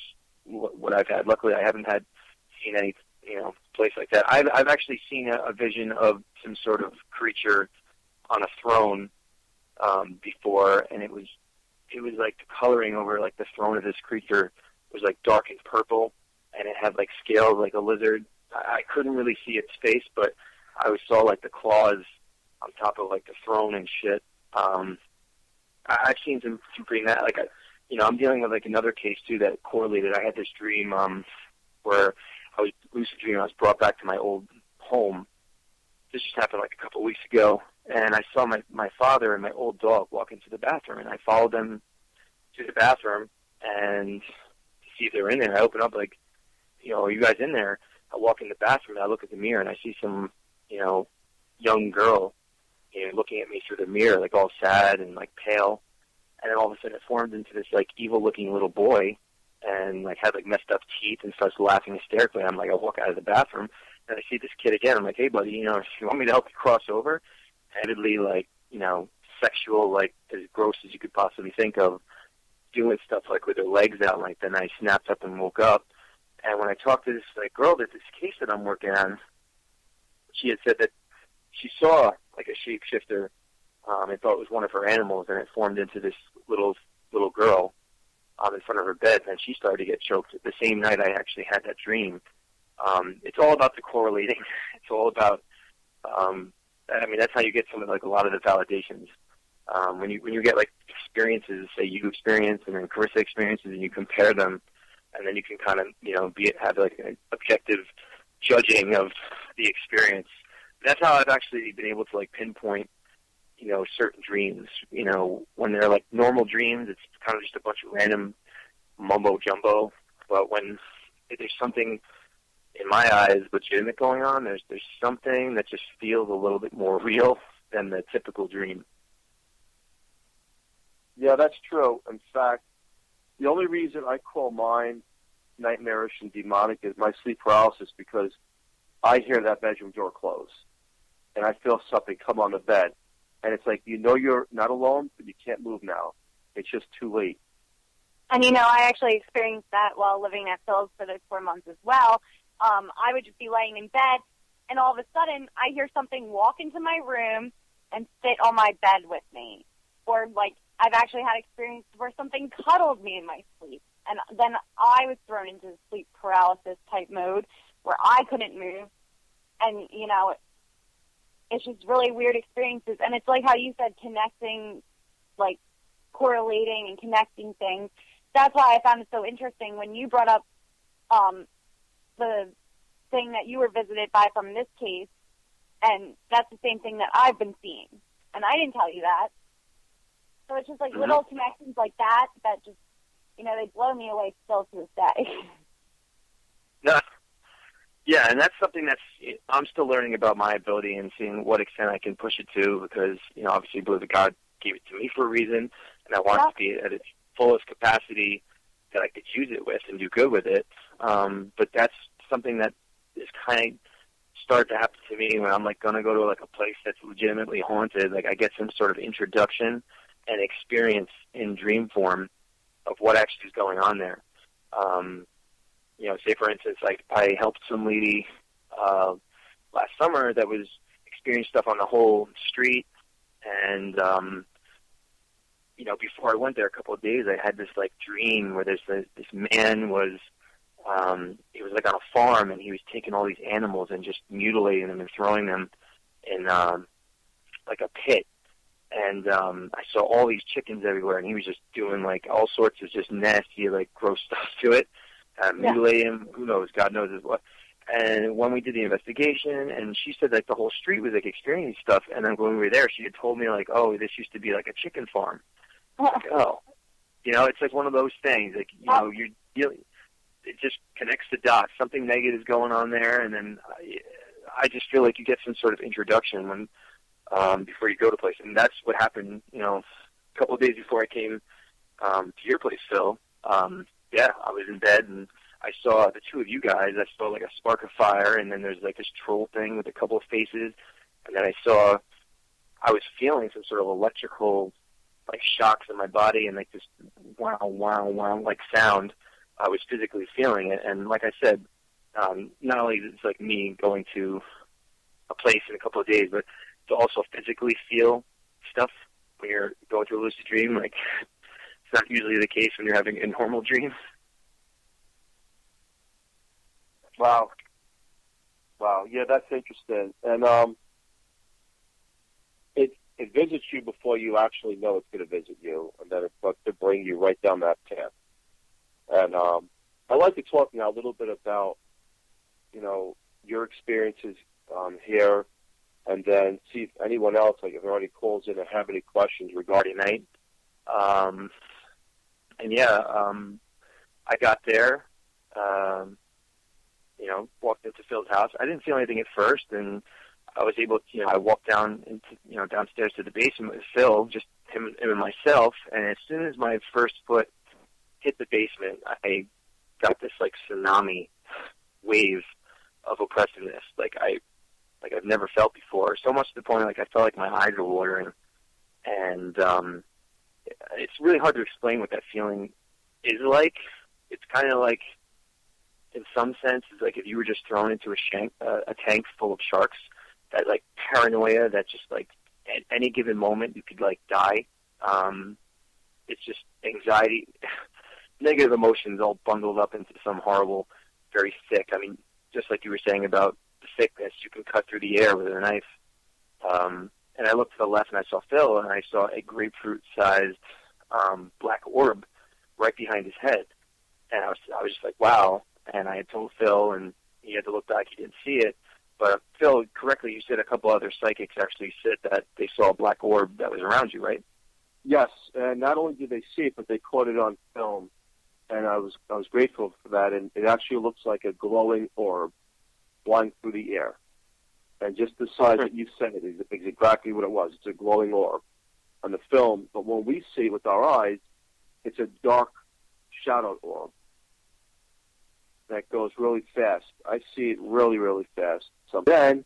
what I've had. Luckily, I haven't seen any place like that. I've actually seen a vision of some sort of creature on a throne before, and it was like the coloring over the throne of this creature was dark and purple, and it had scales like a lizard. I couldn't really see its face, but I always saw the claws on top of the throne and shit. I've seen some pretty I'm dealing with another case too that correlated. I had this dream where I was lucid dreaming. I was brought back to my old home. This just happened a couple of weeks ago, and I saw my father and my old dog walk into the bathroom, and I followed them to the bathroom and to see if they were in there. I open up are you guys in there? I walk in the bathroom and I look at the mirror and I see some young girl looking at me through the mirror all sad and pale. And then all of a sudden it formed into this evil-looking little boy, and had messed up teeth, and starts laughing hysterically. I'm I walk out of the bathroom and I see this kid again. I'm hey buddy, if you want me to help you cross over, admittedly sexual, as gross as you could possibly think of, doing stuff with her legs out. Then I snapped up and woke up, and when I talked to this girl, that this case that I'm working on, she had said that she saw a shapeshifter. I thought it was one of her animals, and it formed into this little girl in front of her bed, and then she started to get choked. The same night I actually had that dream. It's all about the correlating. It's all about, that's how you get some of a lot of the validations When you get like experiences, say you experience and then Carissa experiences, and you compare them, and then you can kind of have like an objective judging of the experience. That's how I've actually been able to like pinpoint certain dreams. When they're like normal dreams, it's kind of just a bunch of random mumbo jumbo. But when there's something in my eyes legitimate going on, there's something that just feels a little bit more real than the typical dream. Yeah, that's true. In fact, the only reason I call mine nightmarish and demonic is my sleep paralysis, because I hear that bedroom door close, and I feel something come on the bed, and it's like, you're not alone, but you can't move now. It's just too late. And, I actually experienced that while living at Phil's for those 4 months as well. I would just be laying in bed, and all of a sudden, I hear something walk into my room and sit on my bed with me. Or, like, I've actually had experience where something cuddled me in my sleep. And then I was thrown into sleep paralysis type mode where I couldn't move. And, it's just really weird experiences. And it's like how you said, connecting, like, correlating and connecting things. That's why I found it so interesting when you brought up the thing that you were visited by from this case. And that's the same thing that I've been seeing. And I didn't tell you that. So it's just like little connections like that just, they blow me away still to this day. No. Yeah, and that's something I'm still learning about my ability and seeing what extent I can push it to, because, obviously I believe that God gave it to me for a reason, and I want it to be at its fullest capacity that I could use it with and do good with it. But that's something that is kind of started to happen to me when I'm like going to go to like a place that's legitimately haunted. Like I get some sort of introduction and experience in dream form of what actually is going on there. Say for instance, like I helped some lady last summer that was experiencing stuff on the whole street, and before I went there a couple of days, I had this like dream where this man was he was like on a farm, and he was taking all these animals and just mutilating them and throwing them in like a pit. And I saw all these chickens everywhere, and he was just doing like all sorts of just nasty, like gross stuff to it. Mutilate him, who knows, God knows what. And when we did the investigation, and she said like the whole street was like experiencing stuff, and then when we were there, she had told me like, oh, this used to be like a chicken farm. Like, oh, it's like one of those things, like, you're dealing, it just connects the dots. Something negative is going on there, and then I just feel like you get some sort of introduction when before you go to place, and that's what happened. A couple of days before I came to your place, Phil. I was in bed, and I saw the two of you guys. I saw like a spark of fire, and then there's like this troll thing with a couple of faces, and then I was feeling some sort of electrical like shocks in my body, and like this wow, wow, wow like sound. I was physically feeling it, and like I said, not only is it like me going to a place in a couple of days, but to also physically feel stuff when you're going through a lucid dream. Like, it's not usually the case when you're having a normal dream. Wow. Yeah, that's interesting. And it visits you before you actually know it's going to visit you, and then it's to bring you right down that path. And I'd like to talk now a little bit about, your experiences here, and then see if anyone else, like if there are any calls in or have any questions regarding night. I got there, walked into Phil's house. I didn't feel anything at first, and I was able to, I walked down into, downstairs to the basement with Phil, just him and myself, and as soon as my first foot hit the basement, I got this like tsunami wave of oppressiveness, like I've never felt before. So much to the point like I felt like my eyes were watering, and it's really hard to explain what that feeling is like. It's kind of like, in some sense, it's like if you were just thrown into a tank full of sharks. That like paranoia, that just like at any given moment you could like die. It's just anxiety, negative emotions all bundled up into some horrible, very thick. I mean, just like you were saying about the thickness, you can cut through the air with a knife. and I looked to the left, and I saw Phil, and I saw a grapefruit-sized black orb right behind his head. And I was just like, wow. And I had told Phil, and he had to look back. He didn't see it. But, Phil, correctly, you said a couple other psychics actually said that they saw a black orb that was around you, right? Yes, and not only did they see it, but they caught it on film, and I was grateful for that. And it actually looks like a glowing orb flying through the air, and just the size that you said it is exactly what it was. It's a glowing orb on the film, but when we see it with our eyes, it's a dark shadowed orb that goes really fast. I see it really, really fast. So then,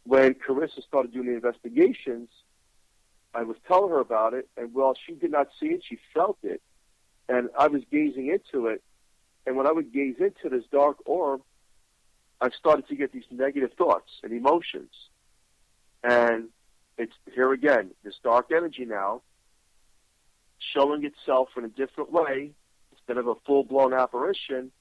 when Carissa started doing the investigations, I was telling her about it, and well, she did not see it, she felt it, and I was gazing into it, and when I would gaze into this dark orb, I started to get these negative thoughts and emotions. And it's here again, this dark energy now, showing itself in a different way, instead of a full-blown apparition,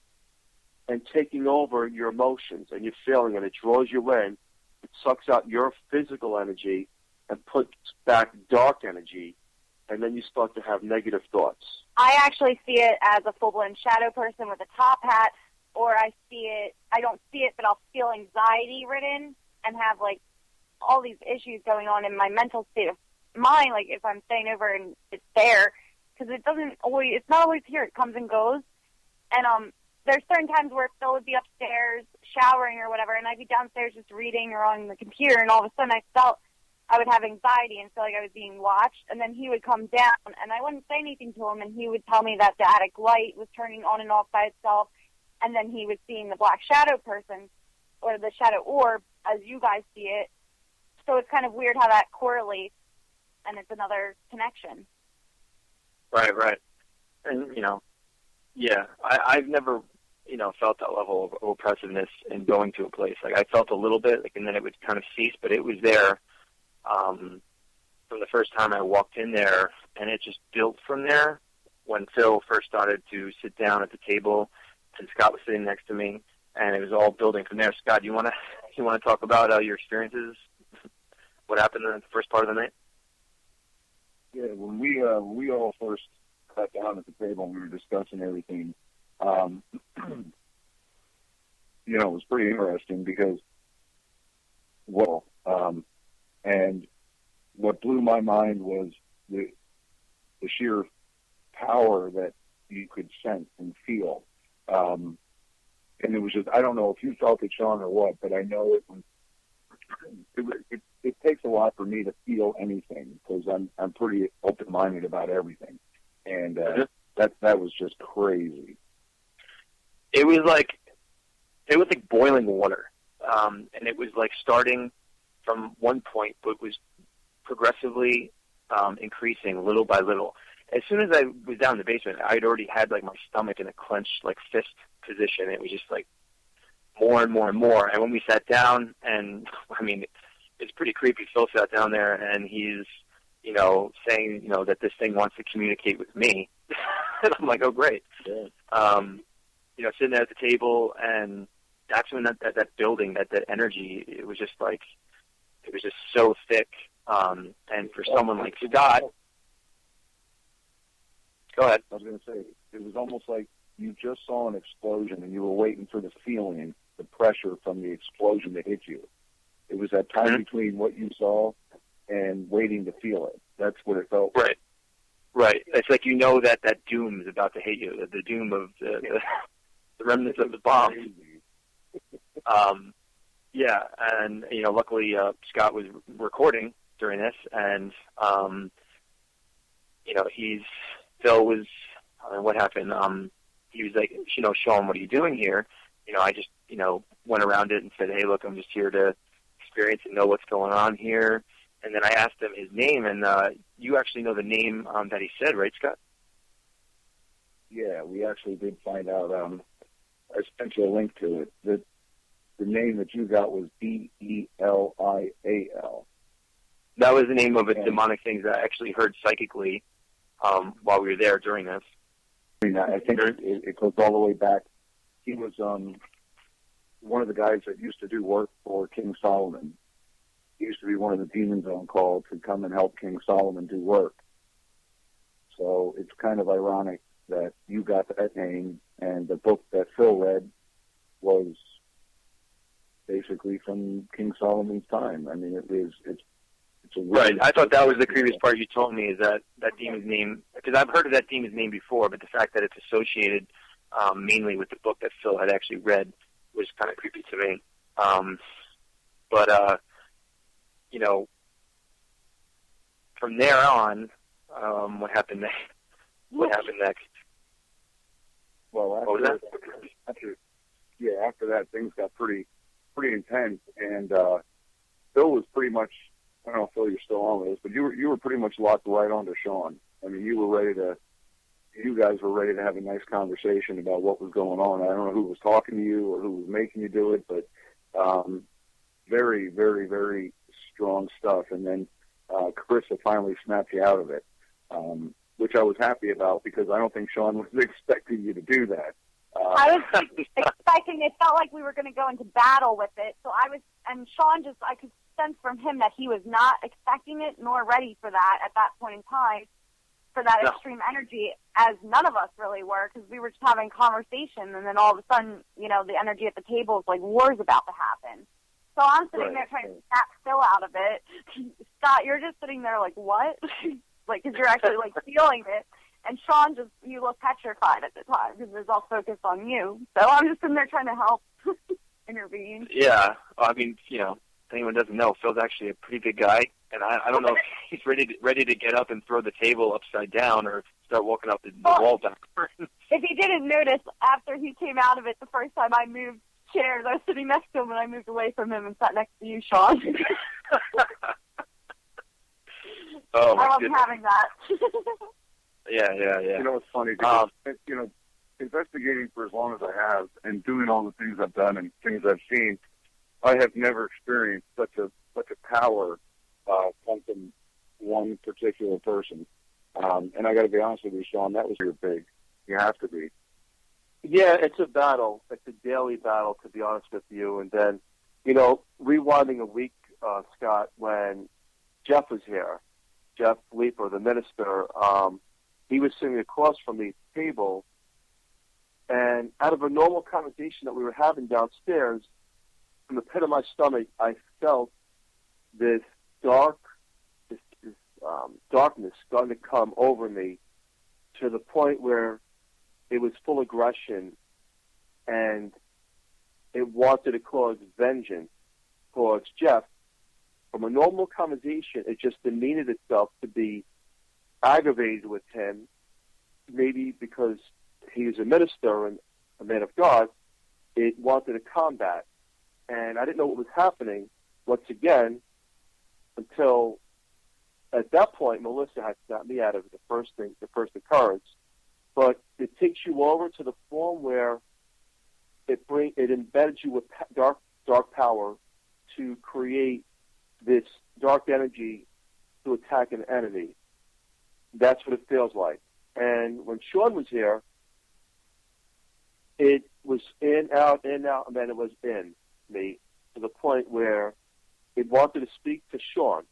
and taking over your emotions and your feeling, and it draws you in. It sucks out your physical energy and puts back dark energy, and then you start to have negative thoughts. I actually see it as a full-blown shadow person with a top hat, or I don't see it, but I'll feel anxiety-ridden and have, like, all these issues going on in my mental state of mind, like if I'm staying over and it's there, because it's not always here. It comes and goes. And there's certain times where Phil would be upstairs showering or whatever, and I'd be downstairs just reading or on the computer, and all of a sudden I would have anxiety and feel like I was being watched, and then he would come down, and I wouldn't say anything to him, and he would tell me that the attic light was turning on and off by itself, and then he was seeing the black shadow person, or the shadow orb, as you guys see it. So it's kind of weird how that correlates, and it's another connection. Right. And, yeah, I've never, felt that level of oppressiveness in going to a place. Like, I felt a little bit, and then it would kind of cease, but it was there from the first time I walked in there, and it just built from there. When Phil first started to sit down at the table, and Scott was sitting next to me, and it was all building from there. Scott, do you want to talk about your experiences? What happened in the first part of the night? Yeah, when we all first sat down at the table and we were discussing everything, it was pretty interesting because, and what blew my mind was the sheer power that you could sense and feel. And it was just, I don't know if you felt it, Sean, or what, but I know it takes a lot for me to feel anything because I'm pretty open-minded about everything. And that was just crazy. It was like boiling water. And it was like starting from one point, but was progressively increasing little by little. As soon as I was down in the basement, I'd already had like my stomach in a clenched like fist position. It was just like more and more and more. And when we sat down, and I mean, it's pretty creepy. Phil sat down there, and he's, saying, that this thing wants to communicate with me. And I'm like, oh, great. Yeah. Sitting there at the table, and that's when that building, that energy, it was just so thick. And for someone like Scott, go ahead. I was going to say, it was almost like you just saw an explosion, and you were waiting for the feeling, the pressure from the explosion to hit you. It was that time between what you saw and waiting to feel it. That's what it felt like. Right. It's like that doom is about to hit you, the doom of the remnants of the bomb. Yeah, and, luckily Scott was recording during this, and, Phil was, what happened? He was like, Sean, what are you doing here? I just, went around it and said, hey, look, I'm just here to experience and know what's going on here. And then I asked him his name, and you actually know the name that he said, right, Scott? Yeah, we actually did find out. I sent you a link to it. The name that you got was Belial. That was the name of a demonic thing that I actually heard psychically while we were there during this. I think it goes all the way back. He was one of the guys that used to do work for King Solomon. used to be one of the demons on call to come and help King Solomon do work. So it's kind of ironic that you got that name, and the book that Phil read was basically from King Solomon's time. I mean, it's a right. I thought that was the creepiest part you told me, is that demon's name, because I've heard of that demon's name before, but the fact that it's associated mainly with the book that Phil had actually read was kind of creepy to me. But you know, from there on, what happened next? What happened next? Well, what was that? After that, things got pretty intense, and Phil was pretty much, I don't know, Phil, you're still on with us, but you were pretty much locked right onto Sean. I mean, you guys were ready to have a nice conversation about what was going on. I don't know who was talking to you or who was making you do it, but very, very, very strong stuff. And then Carissa finally snapped you out of it, which I was happy about, because I don't think Sean was expecting you to do that. I was expecting, it felt like we were going to go into battle with it. So and Sean I could sense from him that he was not expecting it nor ready for that at that point in time, for that extreme energy, as none of us really were, because we were just having conversation, and then all of a sudden, you know, the energy at the table is like war's about to happen. So I'm sitting there trying to snap Phil out of it. Scott, you're just sitting there like, what? Like, because you're actually like feeling it. And Sean you look petrified at the time because it was all focused on you. So I'm just sitting there trying to help intervene. Yeah, I mean, you know, if anyone doesn't know, Phil's actually a pretty big guy, and I don't know if he's ready to get up and throw the table upside down or start walking up the wall backwards. If he didn't notice, after he came out of it the first time, I moved chairs. I was sitting next to him, and I moved away from him and sat next to you, Sean. Oh, my I love goodness. having that. Yeah. You know, it's funny because, you know, investigating for as long as I have and doing all the things I've done and things I've seen, I have never experienced such a power come from one particular person. And I got to be honest with you, Sean, that was your big. You have to be. Yeah, it's a battle. It's a daily battle, to be honest with you. And then, you know, rewinding a week, Scott, when Jeff was here, Jeff Leeper, the minister, he was sitting across from the table, and out of a normal conversation that we were having downstairs, from the pit of my stomach, I felt this darkness starting to come over me, to the point where it was full aggression, and it wanted to cause vengeance towards Jeff. From a normal conversation, it just demeaned itself to be aggravated with him, maybe because he is a minister and a man of God. It wanted to combat, and I didn't know what was happening once again until at that point Melissa had snapped me out of the first occurrence. But it takes you over to the form where it embeds you with dark power to create this dark energy to attack an enemy. That's what it feels like. And when Sean was here, it was in, out, and then it was in me, to the point where it wanted to speak to Sean,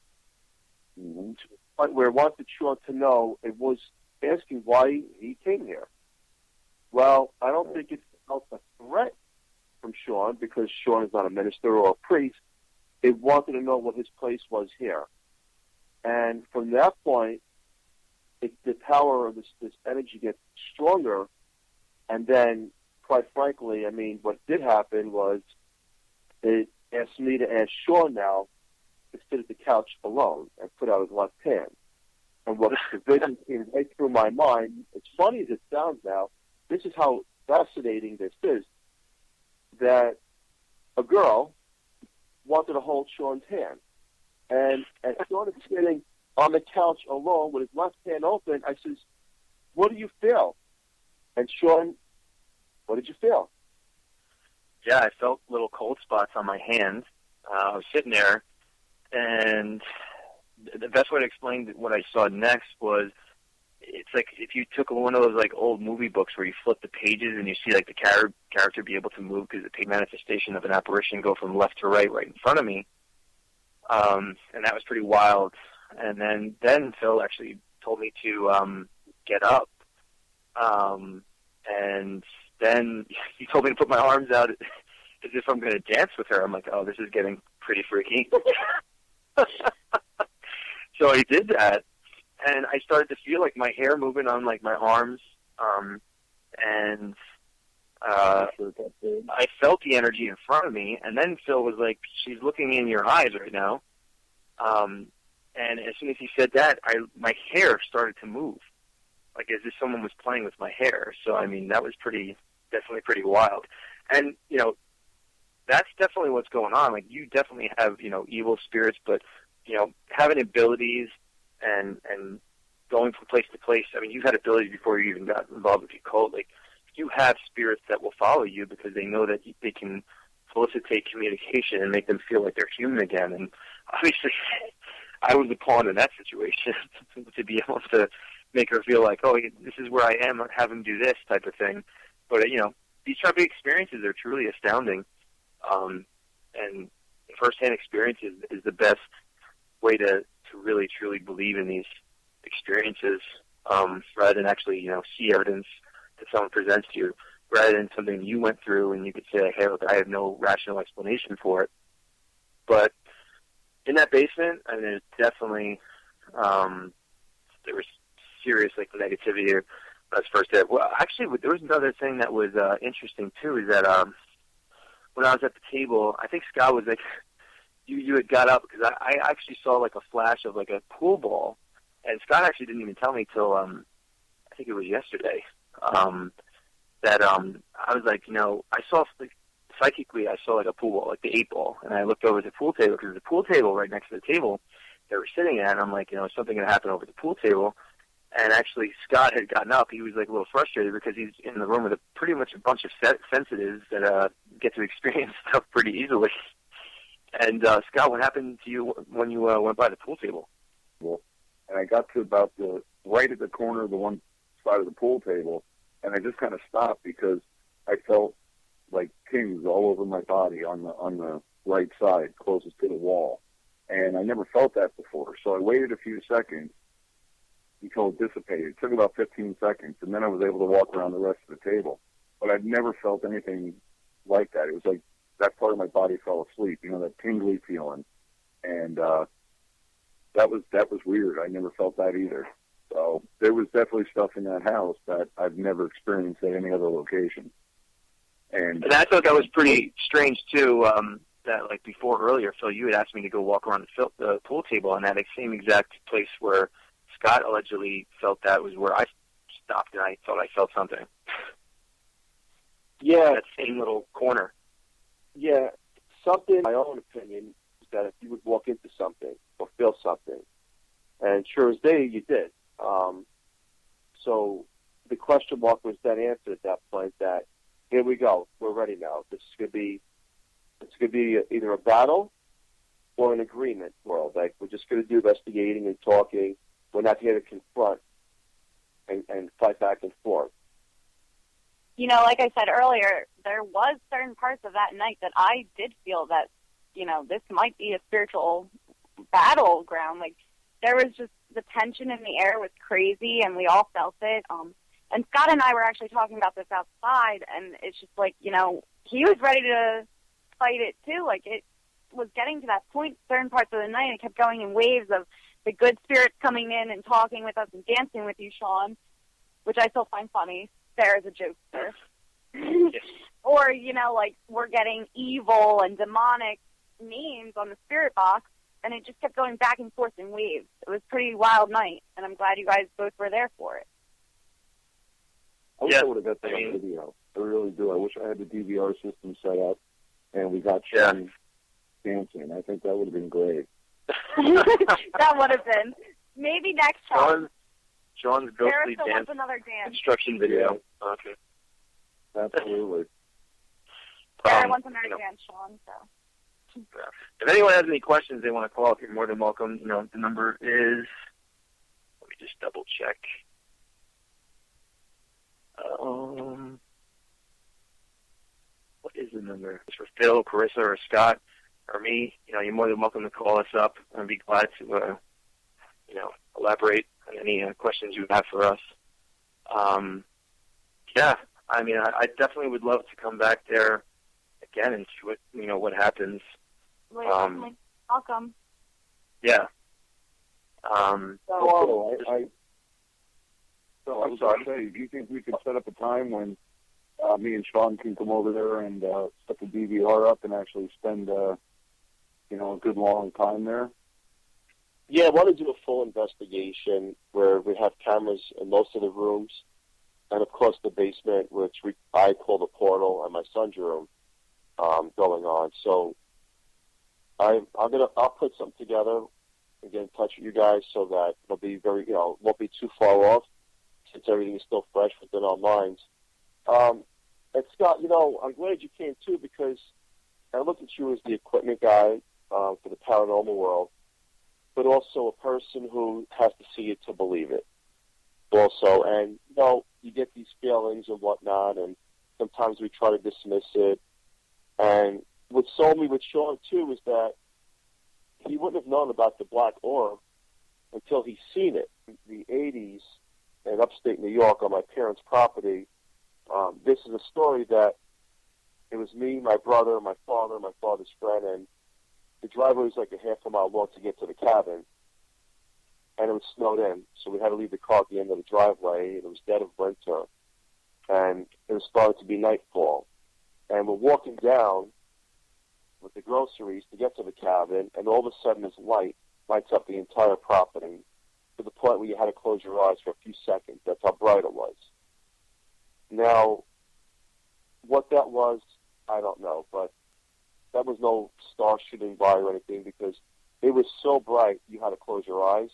to the point where it wanted Sean to know, it was asking why he came here. Well, I don't think it felt a threat from Sean, because Sean is not a minister or a priest. It wanted to know what his place was here. And from that point, the power of this energy gets stronger. And then, quite frankly, I mean, what did happen was it asked me to ask Sean now to sit at the couch alone and put out his left hand. And what the vision came right through my mind, as funny as it sounds now, this is how fascinating this is, that a girl wanted to hold Sean's hand. And as Sean is sitting on the couch alone with his left hand open, I says, "What do you feel?" And Sean, "What did you feel?" Yeah, I felt little cold spots on my hands. I was sitting there, and the best way to explain what I saw next was, it's like if you took one of those like old movie books where you flip the pages and you see like the character be able to move because the manifestation of an apparition go from left to right in front of me. and that was pretty wild. And then Phil actually told me to get up, and then he told me to put my arms out as if I'm going to dance with her. I'm like, oh, this is getting pretty freaky. So he did that, and I started to feel like my hair moving on like my arms, and I felt the energy in front of me. And then Phil was like, she's looking in your eyes right now. And as soon as he said that, my hair started to move, like as if someone was playing with my hair. So, I mean, that was definitely pretty wild. And, you know, that's definitely what's going on. Like, you definitely have, you know, evil spirits, but, you know, having abilities and going from place to place. I mean, you've had abilities before you even got involved with the occult. Like, you have spirits that will follow you because they know that they can facilitate communication and make them feel like they're human again. And obviously, I was the pawn in that situation to be able to make her feel like, oh, this is where I am, have him do this type of thing. But, you know, these type of experiences are truly astounding. And first-hand experience is the best way to really, truly believe in these experiences, rather than actually, you know, see evidence that someone presents to you, rather than something you went through and you could say, hey, look, I have no rational explanation for it. But in that basement, I mean, there's definitely, there was serious, like, negativity. That's first day. Well, actually, there was another thing that was interesting, too, is that when I was at the table, I think Scott was like, you had got up, because I actually saw, like, a flash of, like, a pool ball, and Scott actually didn't even tell me till, I think it was yesterday, that I was like, you know, I saw, like, psychically, I saw, like, a pool ball, like the 8-ball, and I looked over at the pool table, because there's a pool table right next to the table they were sitting at, and I'm like, you know, is something going to happen over the pool table? And actually, Scott had gotten up. He was, like, a little frustrated because he's in the room with pretty much a bunch of sensitives that get to experience stuff pretty easily. And, Scott, what happened to you when you went by the pool table? And I got to about right at the corner of the one side of the pool table, and I just kind of stopped because I felt like pings all over my body on the right side, closest to the wall. And I never felt that before. So I waited a few seconds until it dissipated. It took about 15 seconds, and then I was able to walk around the rest of the table. But I'd never felt anything like that. It was like that part of my body fell asleep, you know, that tingly feeling. And that was weird. I never felt that either. So there was definitely stuff in that house that I've never experienced at any other location. And I thought that was pretty strange, too, that, like, before earlier, Phil, you had asked me to go walk around the pool table, and that same exact place where Scott allegedly felt that was where I stopped, and I thought I felt something. Yeah. That same little corner. Yeah. Something, in my own opinion, is that if you would walk into something or feel something, and sure as day, you did. So the question mark was then answered at that point that, here we go, we're ready now. It's going to be either a battle or an agreement world. Like, we're just going to do investigating and talking. We're not here to confront and fight back and forth. You know, like I said earlier, there was certain parts of that night that I did feel that, you know, this might be a spiritual battleground. Like, there was just, the tension in the air was crazy, and we all felt it. And Scott and I were actually talking about this outside, and it's just like, you know, he was ready to fight it too. Like, it was getting to that point, certain parts of the night, and it kept going in waves of the good spirits coming in and talking with us and dancing with you, Sean, which I still find funny. Sarah's a jokester. Yes. Or, you know, like, we're getting evil and demonic names on the spirit box, and it just kept going back and forth in waves. It was a pretty wild night, and I'm glad you guys both were there for it. I wish I would have got that on video. I really do. I wish I had the DVR system set up and we got Sean dancing. I think that would have been great. That would have been. Maybe next time. Sean's ghostly dance another dance instruction video. Okay. Absolutely. Sarah wants another dance, Sean. So. If anyone has any questions they want to call, if you're more than welcome. You know, the number is, let me just double check. What is the number? It's for Phil, Carissa, or Scott. or me, you're more than welcome to call us up. I'd be glad to, elaborate on any questions you have for us. Yeah, I mean, I definitely would love to come back there again and see what happens. Welcome. Yeah. I'm sorry. Do you think we could set up a time when me and Sean can come over there and set the DVR up and actually spend, a good long time there? Yeah, I want to do a full investigation where we have cameras in most of the rooms, and of course the basement, which I call the portal, and my son's room going on. So I'll put something together and get in touch with you guys so that it'll be very, won't be too far off since everything is still fresh within our minds. And Scott, I'm glad you came too, because I look at you as the equipment guy for the paranormal world, but also a person who has to see it to believe it also. And, you get these feelings and whatnot, and sometimes we try to dismiss it. And what sold me with Sean, too, is that he wouldn't have known about the black orb until he's seen it. In the 80s in upstate New York on my parents' property, this is a story that it was me, my brother, my father's friend, and the driveway was like a half a mile long to get to the cabin, and it was snowed in, so we had to leave the car at the end of the driveway, and it was dead of winter, and it was starting to be nightfall, and we're walking down with the groceries to get to the cabin, and all of a sudden this light lights up the entire property to the point where you had to close your eyes for a few seconds. That's how bright it was. Now, what that was, I don't know, but that was no star shooting by or anything, because it was so bright you had to close your eyes.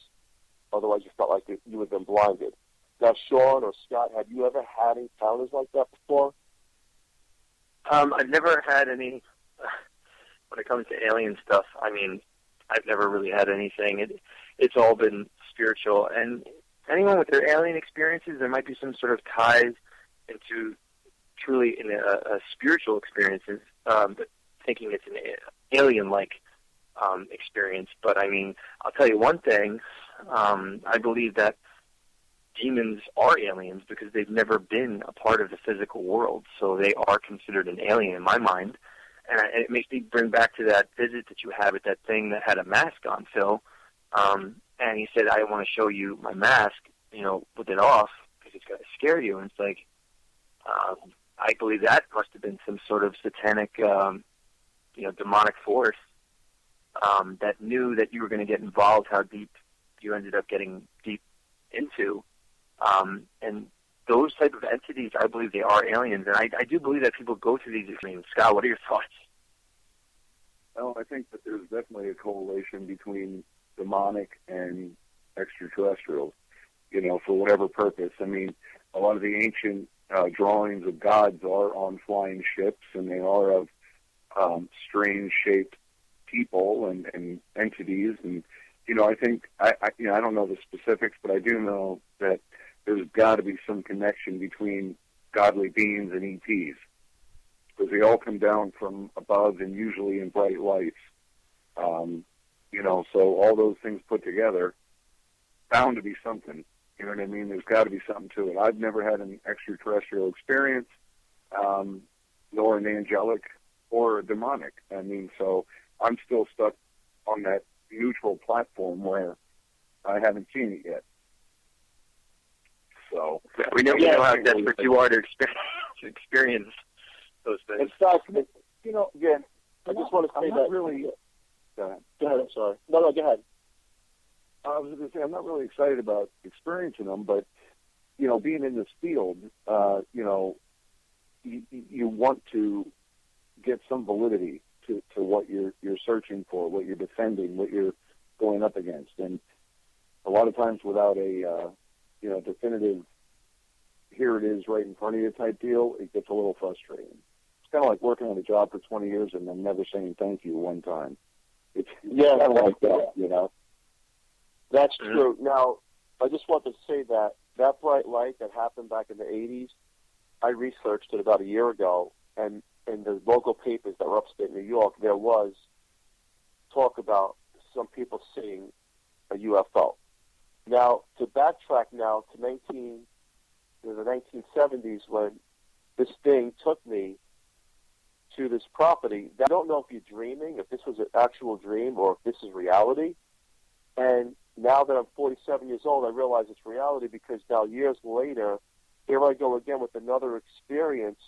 Otherwise, you felt like you had been blinded. Now, Sean or Scott, have you ever had encounters like that before? I've never had any. When it comes to alien stuff, I mean, I've never really had anything. It's all been spiritual. And anyone with their alien experiences, there might be some sort of ties into truly in a spiritual experiences, but thinking it's an alien-like experience. But, I mean, I'll tell you one thing. I believe that demons are aliens because they've never been a part of the physical world, so they are considered an alien in my mind. And it makes me bring back to that visit that you had with that thing that had a mask on, Phil. And he said, I want to show you my mask, with it off, because it's going to scare you. And it's like, I believe that must have been some sort of satanic, demonic force that knew that you were going to get involved, how deep you ended up getting deep into. And those type of entities, I believe they are aliens. And I do believe that people go through these extremes. Scott, what are your thoughts? Well, I think that there's definitely a correlation between demonic and extraterrestrials, for whatever purpose. I mean, a lot of the ancient drawings of gods are on flying ships, and they are of strange-shaped people and entities. And, I think, I don't know the specifics, but I do know that there's got to be some connection between godly beings and ETs, because they all come down from above and usually in bright lights. So all those things put together, bound to be something. You know what I mean? There's got to be something to it. I've never had an extraterrestrial experience, nor an angelic or a demonic. I mean, so I'm still stuck on that neutral platform where I haven't seen it yet. So we know how desperate you are to experience those things. In fact, again, I just want to say that. Really, go ahead. I'm sorry. No, go ahead. I was going to say, I'm not really excited about experiencing them, but, being in this field, you want to get some validity to what you're searching for, what you're defending, what you're going up against. And a lot of times without a, definitive, here it is right in front of you type deal, it gets a little frustrating. It's kind of like working on a job for 20 years and then never saying thank you one time. It's kind of like that, That's true. Now, I just want to say that bright light that happened back in the 80s, I researched it about a year ago, and in the local papers that were upstate New York, there was talk about some people seeing a UFO. Now, to backtrack now to the 1970s when this thing took me to this property. I don't know if you're dreaming, if this was an actual dream, or if this is reality. And now that I'm 47 years old, I realize it's reality because now years later, here I go again with another experience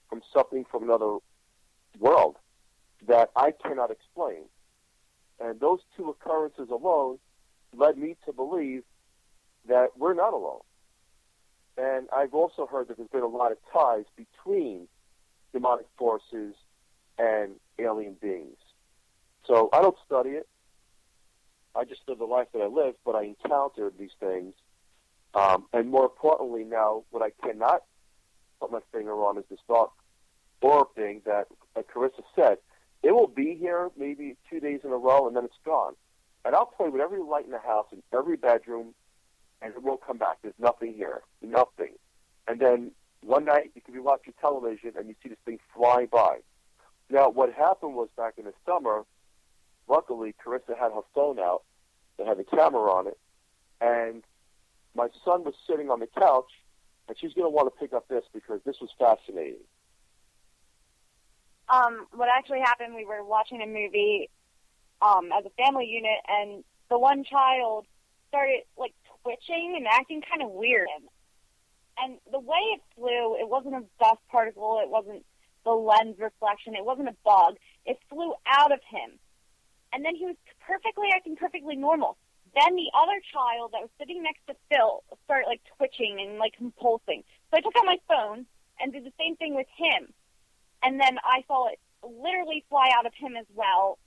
from something from another world that I cannot explain. And those two occurrences alone led me to believe that we're not alone. And I've also heard that there's been a lot of ties between demonic forces and alien beings. So I don't study it. I just live the life that I live, but I encountered these things. And more importantly now, what I cannot put my finger on is this dark orb thing that, like Carissa said, it will be here maybe 2 days in a row and then it's gone. And I'll play with every light in the house, in every bedroom, and it won't come back. There's nothing here. Nothing. And then one night you could be watching television and you see this thing fly by. Now, what happened was back in the summer, luckily, Carissa had her phone out that had the camera on it, and my son was sitting on the couch, and she's going to want to pick up this because this was fascinating. What actually happened, we were watching a movie as a family unit, and the one child started, like, twitching and acting kind of weird. And the way it flew, it wasn't a dust particle, it wasn't the lens reflection, it wasn't a bug. It flew out of him. And then he was acting perfectly normal. Then the other child that was sitting next to Phil started, like, twitching and, like, convulsing. So I took out my phone and did the same thing with him. And then I saw it literally fly out of him as well,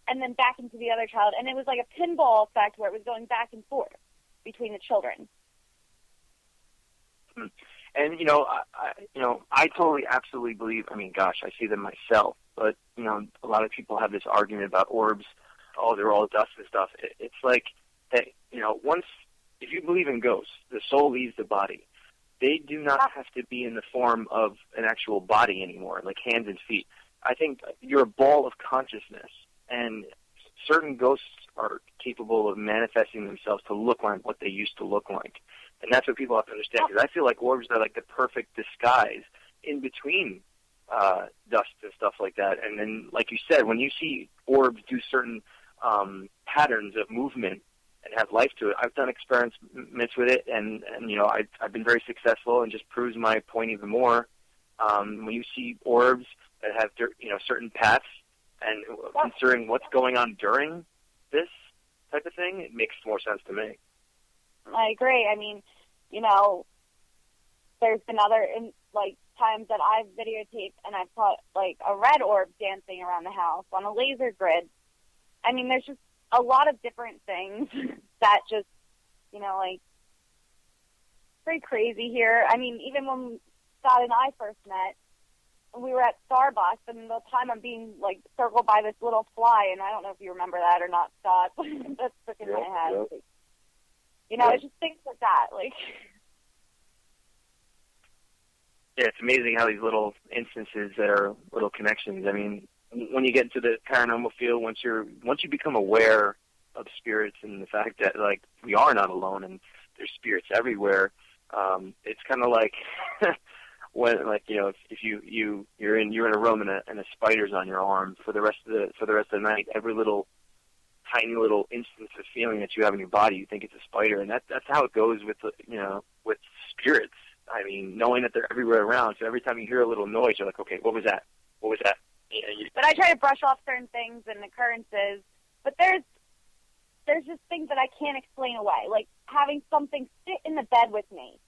and then back into the other child. And it was like a pinball effect where it was going back and forth between the children. And, I totally, absolutely believe, I see them myself, but, a lot of people have this argument about orbs. Oh, they're all dust and stuff. It's like that, if you believe in ghosts, the soul leaves the body. They do not have to be in the form of an actual body anymore, like hands and feet. I think you're a ball of consciousness, and certain ghosts are capable of manifesting themselves to look like what they used to look like. And that's what people have to understand, because I feel like orbs are like the perfect disguise in between dust and stuff like that. And then, like you said, when you see orbs do certain patterns of movement and have life to it, I've done experiments with it, and I've been very successful, and just proves my point even more. When you see orbs that have certain paths, and considering what's going on during this type of thing, it makes more sense to me. I agree. There's been other times that I've videotaped and I've caught a red orb dancing around the house on a laser grid. There's just a lot of different things that just, pretty crazy here. Even when Scott and I first met, we were at Starbucks, and the time I'm being, circled by this little fly, and I don't know if you remember that or not, Scott. That's stuck in my head. Yep. It's just things like that, Yeah, it's amazing how these little instances that are little connections. When you get into the paranormal field, once you become aware of spirits and the fact that we are not alone and there's spirits everywhere, it's kind of like when if you're in a room and a spider's on your arm for the rest of the night, every tiny little instance of feeling that you have in your body, you think it's a spider, and that's how it goes with with spirits. Knowing that they're everywhere around, so every time you hear a little noise, you're like, okay, what was that? What was that? But I try to brush off certain things and occurrences, but there's just things that I can't explain away, like having something sit in the bed with me,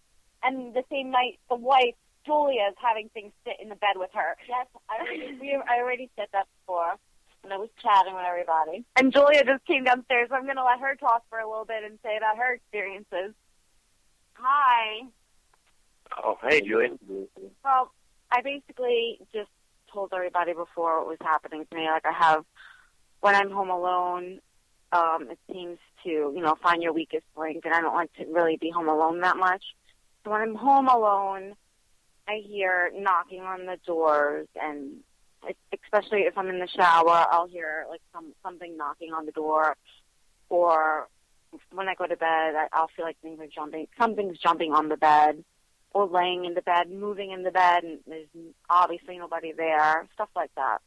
and the same night the wife, Julia, is having things sit in the bed with her. Yes, I already said that before when I was chatting with everybody. And Julia just came downstairs, so I'm going to let her talk for a little bit and say about her experiences. Hi. Oh, hey, Julia. Well, I basically just told everybody before what was happening to me. When I'm home alone, it seems to, find your weakest link, and I don't like to really be home alone that much. So when I'm home alone, I hear knocking on the doors and especially if I'm in the shower, I'll hear like something knocking on the door, or when I go to bed, I'll feel like something's jumping on the bed, or laying in the bed, moving in the bed, and there's obviously nobody there, stuff like that.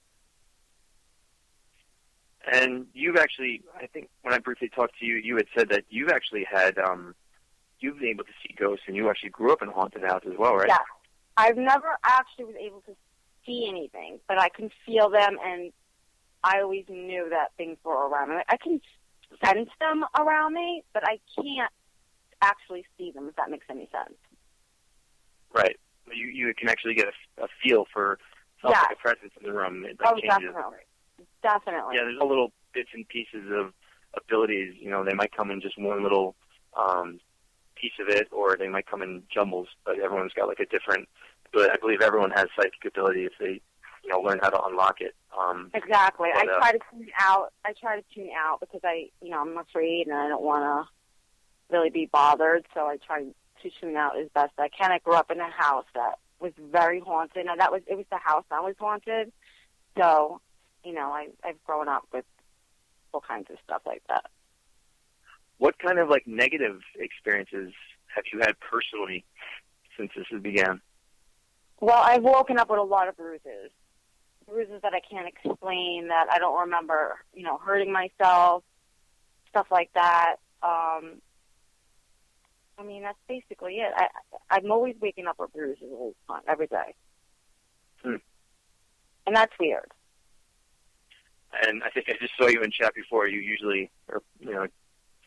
And you've actually, I think when I briefly talked to you, you had said that you've actually had, you've been able to see ghosts, and you actually grew up in a haunted house as well, right? Yeah. I've never actually was able to see anything, but I can feel them, and I always knew that things were around me. I can sense them around me, but I can't actually see them, if that makes any sense. Right. You can actually get a feel for like a presence in the room. It changes. Definitely. Yeah, there's all little bits and pieces of abilities. You know, they might come in just one little piece of it, or they might come in jumbles, but everyone's got like a different. But I believe everyone has psychic ability if they, learn how to unlock it. Exactly. I try to tune out because I'm afraid and I don't want to really be bothered, so I try to tune out as best I can. I grew up in a house that was very haunted. Now it was the house that was haunted, so I've grown up with all kinds of stuff like that. What kind of negative experiences have you had personally since this began? Well, I've woken up with a lot of bruises that I can't explain, that I don't remember, hurting myself, stuff like that. That's basically it. I'm always waking up with bruises all the time, every day. And that's weird. And I think I just saw you in chat before. You usually are,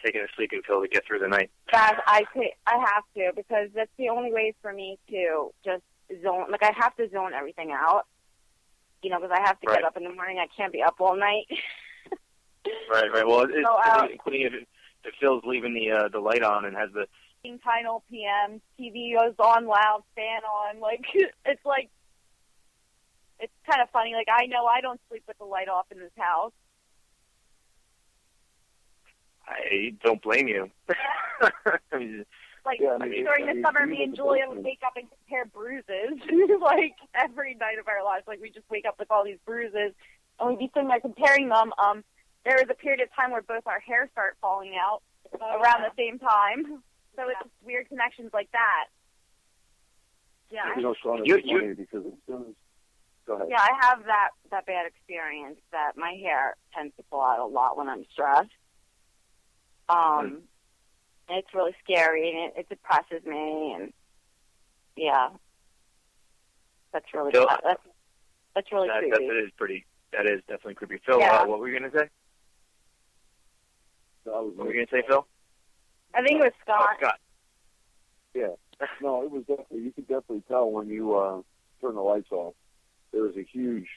taking a sleeping pill to get through the night. I have to, because that's the only way for me to just zone. I have to zone everything out, because I have to get up in the morning. I can't be up all night. Right. Well, including if Phil's leaving the light on and has the Final PM, TV goes on loud, fan on. It's kind of funny. I know I don't sleep with the light off in this house. I don't blame you. During the summer, me and Julia would wake up and compare bruises. Every night of our lives, we just wake up with all these bruises, and we'd be sitting there comparing them. There was a period of time where both our hair started falling out around the same time. So it's just weird connections like that. Yeah. Sean, it's funny because as soon as... Go ahead. Yeah, I have that bad experience that my hair tends to fall out a lot when I'm stressed. It's really scary, and it depresses me, and yeah, that's really Phil, that's really creepy. That is definitely creepy. Phil, what were you gonna say? What were you gonna say, Phil? I think it was Scott. Oh, Scott. Yeah. No, it was definitely. You could definitely tell when you turn the lights off. There was a huge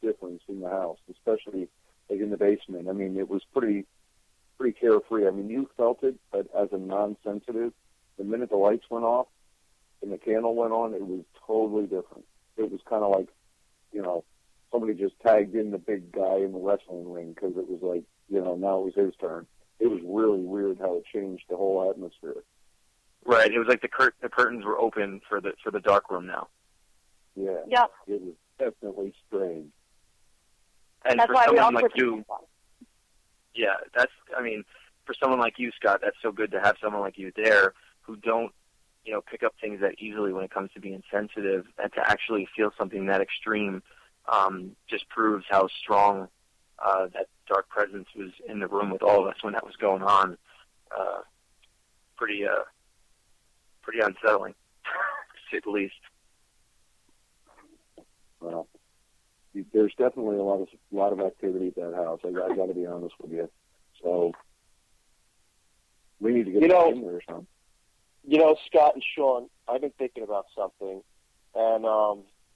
difference in the house, especially in the basement. It was pretty carefree. You felt it, but as a non-sensitive, the minute the lights went off and the candle went on, it was totally different. It was kind of like, somebody just tagged in the big guy in the wrestling ring, because it was now it was his turn. It was really weird how it changed the whole atmosphere. Right. It was like the curtains were open for the dark room now. Yeah. Yep. It was definitely strange. And that's for why someone like you, for someone like you, Scott, that's so good to have someone like you there who don't, pick up things that easily when it comes to being sensitive, and to actually feel something that extreme, just proves how strong that dark presence was in the room with all of us when that was going on. Pretty unsettling, to say the least. Well, there's definitely a lot of activity at that house. I got to be honest with you. So we need to get back in there or something. Scott and Sean, I've been thinking about something, and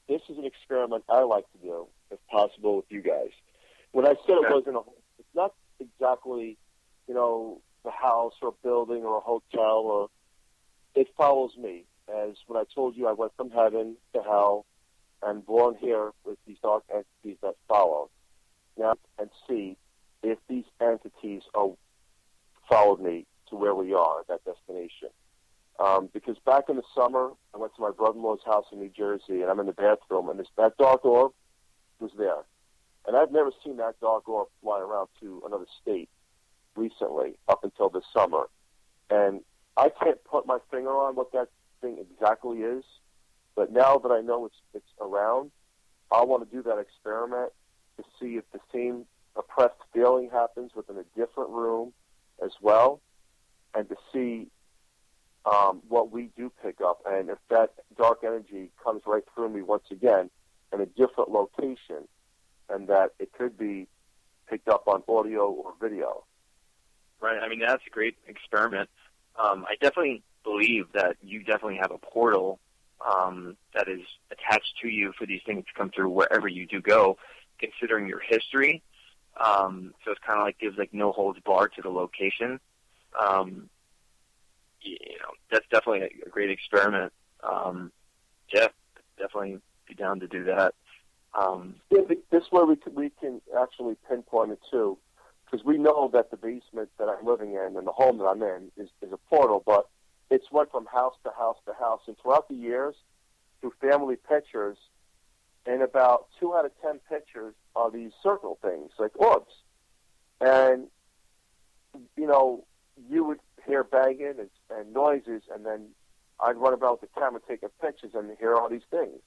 this is an experiment I like to do, if possible, with you guys. When I said it wasn't it's not exactly, the house or a building or a hotel, or it follows me. As when I told you I went from heaven to hell, and born here with these dark entities that follow. Now, and see if these entities followed me to where we are, that destination. Because back in the summer, I went to my brother-in-law's house in New Jersey, and I'm in the bathroom, and it's that dark orb was there. And I've never seen that dog go fly around to another state recently, up until this summer. And I can't put my finger on what that thing exactly is, but now that I know it's around, I want to do that experiment to see if the same oppressed feeling happens within a different room as well, and to see what we do pick up, and if that dark energy comes right through me once again in a different location, and that it could be picked up on audio or video. Right. I mean, that's a great experiment. I definitely believe that you definitely have a portal that is attached to you for these things to come through wherever you do go, considering your history. So it's kind of like gives like no holds barred to the location. That's definitely a great experiment. Yeah, definitely be down to do that. This way we can actually pinpoint it too, because we know that the basement that I'm living in and the home that I'm in is a portal, but it's went from house to house to house, and throughout the years, through family pictures, and about 2 out of 10 pictures are these circle things, like orbs. And, you would hear banging and noises, and then I'd run about with the camera taking pictures and hear all these things.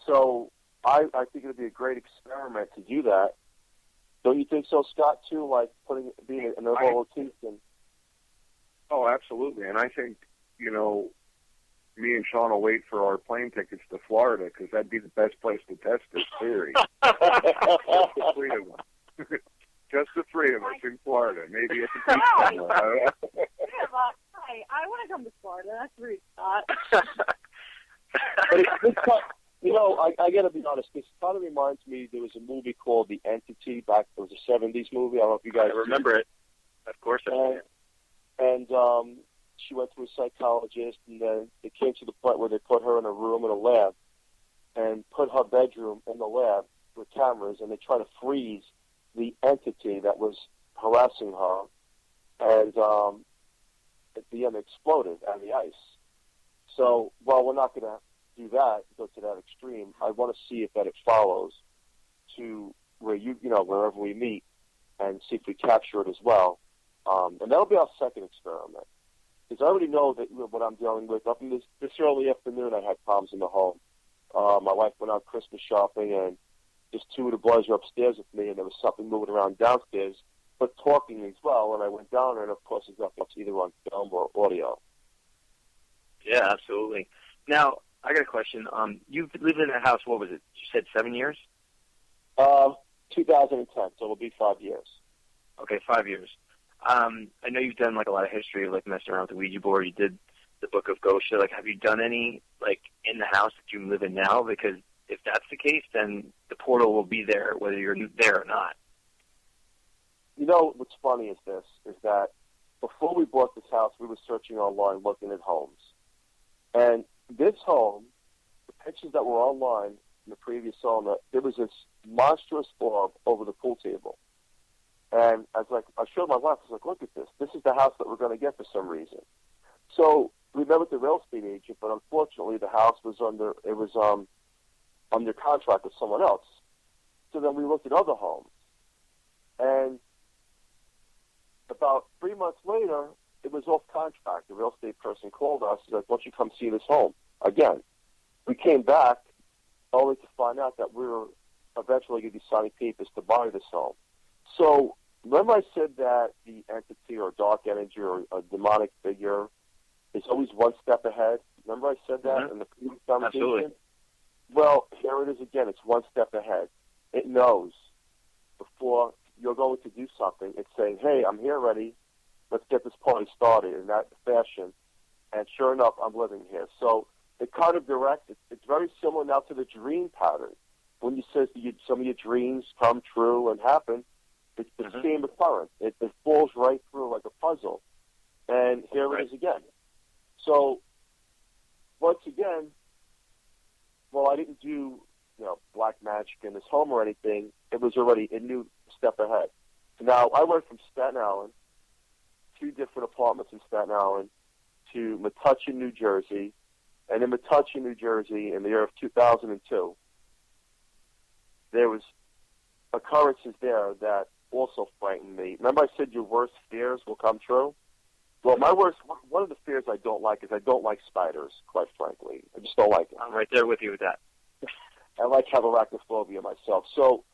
So I think it would be a great experiment to do that. Don't you think so, Scott, too, like being in another location? Oh, absolutely. And I think, me and Sean will wait for our plane tickets to Florida, because that'd be the best place to test this theory. Just the three of us. Just the three of us in Florida. Maybe at the beach somewhere. Hi, I want to come to Florida. That's rude, Scott. But I got to be honest. This kind of reminds me. There was a movie called The Entity back. It was a '70s movie. I don't know if you guys remember it. Of course, I do. And she went to a psychologist, and then it came to the point where they put her in a room in a lab, and put her bedroom in the lab with cameras, and they tried to freeze the entity that was harassing her, and at the end exploded on the ice. So, while we're not going to do that, go to that extreme, I want to see if that it follows to where wherever we meet, and see if we capture it as well. And that'll be our second experiment. Because I already know that what I'm dealing with. Up in this early afternoon, I had problems in the home. My wife went out Christmas shopping, and just 2 of the boys were upstairs with me, and there was something moving around downstairs, but talking as well. And I went down, and of course, it's nothing either on film or audio. Yeah, absolutely. Now, I got a question. You've lived in that house, what was it? You said 7 years? 2010, so it'll be 5 years. Okay, 5 years. I know you've done like a lot of history, like messing around with the Ouija board. You did the Book of Ghosts. Like, have you done any like in the house that you live in now? Because if that's the case, then the portal will be there whether you're there or not. What's funny is that before we bought this house, we were searching online looking at homes, and this home, the pictures that were online in the previous owner, there was this monstrous orb over the pool table. And I showed my wife, I was like, look at this. This is the house that we're going to get for some reason. So we met with the real estate agent, but unfortunately the house was under contract with someone else. So then we looked at other homes. And about 3 months later, it was off contract. The real estate person called us. He's like, why don't you come see this home again? We came back only to find out that we were eventually going to be signing papers to buy this home. So remember I said that the entity or dark energy or a demonic figure is always one step ahead? Remember I said that in the previous conversation? Absolutely. Well, here it is again. It's one step ahead. It knows before you're going to do something. It's saying, hey, I'm here ready. Let's get this party started in that fashion. And sure enough, I'm living here. So it kind of directs. It's very similar now to the dream pattern. When you say some of your dreams come true and happen, it's the same occurrence. It falls right through like a puzzle. And here it is again. So, once again, well, I didn't do, black magic in this home or anything. It was already a new step ahead. Now, I went from Staten Island, 2 different apartments in Staten Island, to Metuchen, New Jersey. And in Metuchen, New Jersey, in the year of 2002, there was occurrences there that also frightened me. Remember I said your worst fears will come true? Well, one of the fears I don't like is I don't like spiders, quite frankly. I just don't like them. I'm right there with you with that. I have arachnophobia myself. So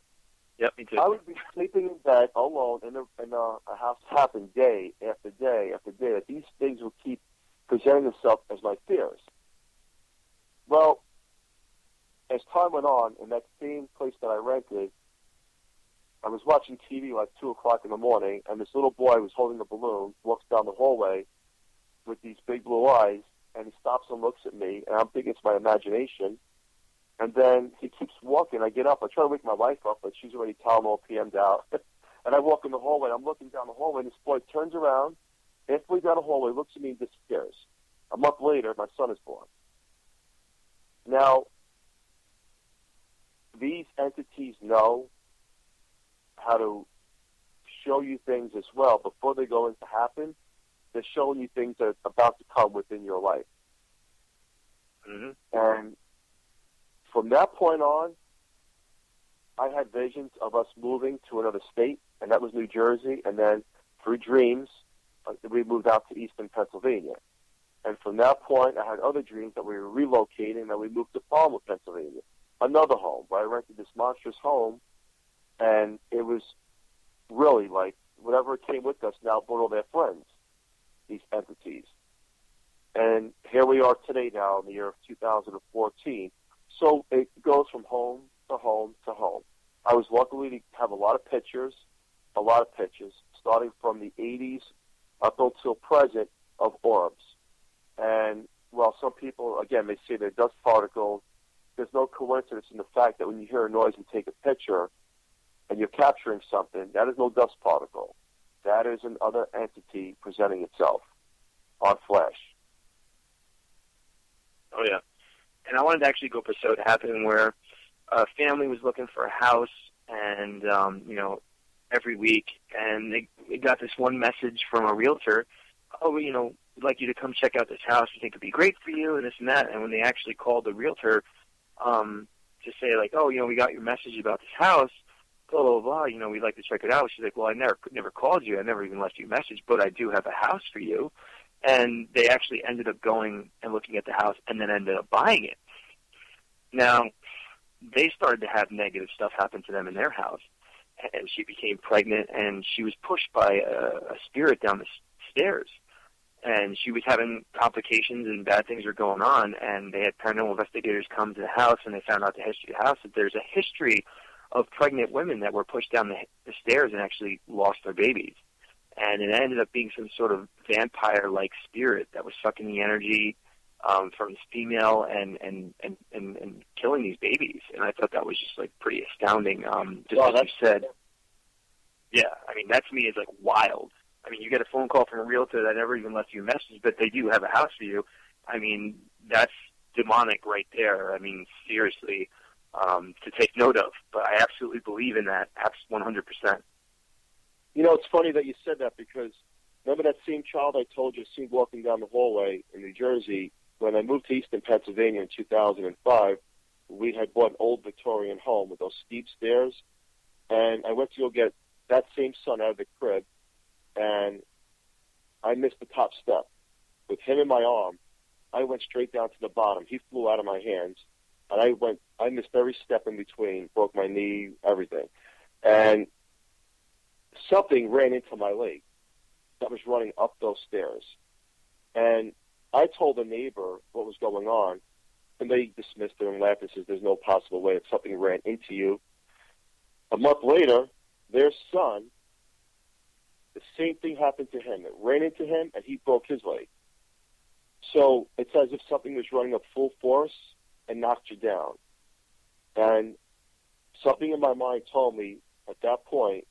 yep, me too. I would be sleeping in bed alone in a house happened day after day after day that these things would keep presenting themselves as my fears. Well, as time went on, in that same place that I rented, I was watching TV like 2 o'clock in the morning, and this little boy was holding a balloon, walks down the hallway with these big blue eyes, and he stops and looks at me, and I'm thinking it's my imagination. And then he keeps walking. I get up. I try to wake my wife up, but she's already Tylenol PM'd out. And I walk in the hallway. I'm looking down the hallway, and this boy turns around, halfway down the hallway, looks at me and disappears. A month later, my son is born. Now, these entities know how to show you things as well. Before they go into happen, they're showing you things that are about to come within your life. Mm-hmm. And from that point on, I had visions of us moving to another state, and that was New Jersey. And then through dreams, we moved out to eastern Pennsylvania. And from that point, I had other dreams that we were relocating, and then we moved to Palmer, Pennsylvania, another home, where I rented this monstrous home. And it was really like whatever came with us now brought all their friends, these entities. And here we are today now in the year of 2014. So it goes from home to home to home. I was lucky to have a lot of pictures, starting from the 80s up until present of orbs. And while some people, again, they say they're dust particles, there's no coincidence in the fact that when you hear a noise and take a picture and you're capturing something, that is no dust particle. That is another entity presenting itself on flash. Oh, yeah. And I wanted to actually go for so it happened where a family was looking for a house and, every week, and they got this one message from a realtor, we'd like you to come check out this house. We think it'd be great for you and this and that. And when they actually called the realtor to say, like, we got your message about this house, blah, blah, blah, we'd like to check it out. She's like, well, I never called you. I never even left you a message, but I do have a house for you. And they actually ended up going and looking at the house and then ended up buying it. Now, they started to have negative stuff happen to them in their house. And she became pregnant, and she was pushed by a spirit down the stairs. And she was having complications, and bad things were going on. And they had paranormal investigators come to the house, and they found out the history of the house, that there's a history of pregnant women that were pushed down the stairs and actually lost their babies. And it ended up being some sort of vampire-like spirit that was sucking the energy from this female and killing these babies. And I thought that was just like pretty astounding. Just as you said, yeah. I mean, that to me is like wild. I mean, you get a phone call from a realtor that never even left you a message, but they do have a house for you. I mean, that's demonic right there. I mean, seriously, to take note of. But I absolutely believe in that, 100%. It's funny that you said that, because remember that same child I told you seen walking down the hallway in New Jersey? When I moved to eastern Pennsylvania in 2005, we had bought an old Victorian home with those steep stairs, and I went to go get that same son out of the crib, and I missed the top step. With him in my arm, I went straight down to the bottom. He flew out of my hands, and I missed every step in between, broke my knee, everything. And something ran into my leg that was running up those stairs. And I told a neighbor what was going on, and they dismissed it and laughed and said, there's no possible way that something ran into you. A month later, their son, the same thing happened to him. It ran into him, and he broke his leg. So it's as if something was running up full force and knocked you down. And something in my mind told me at that point,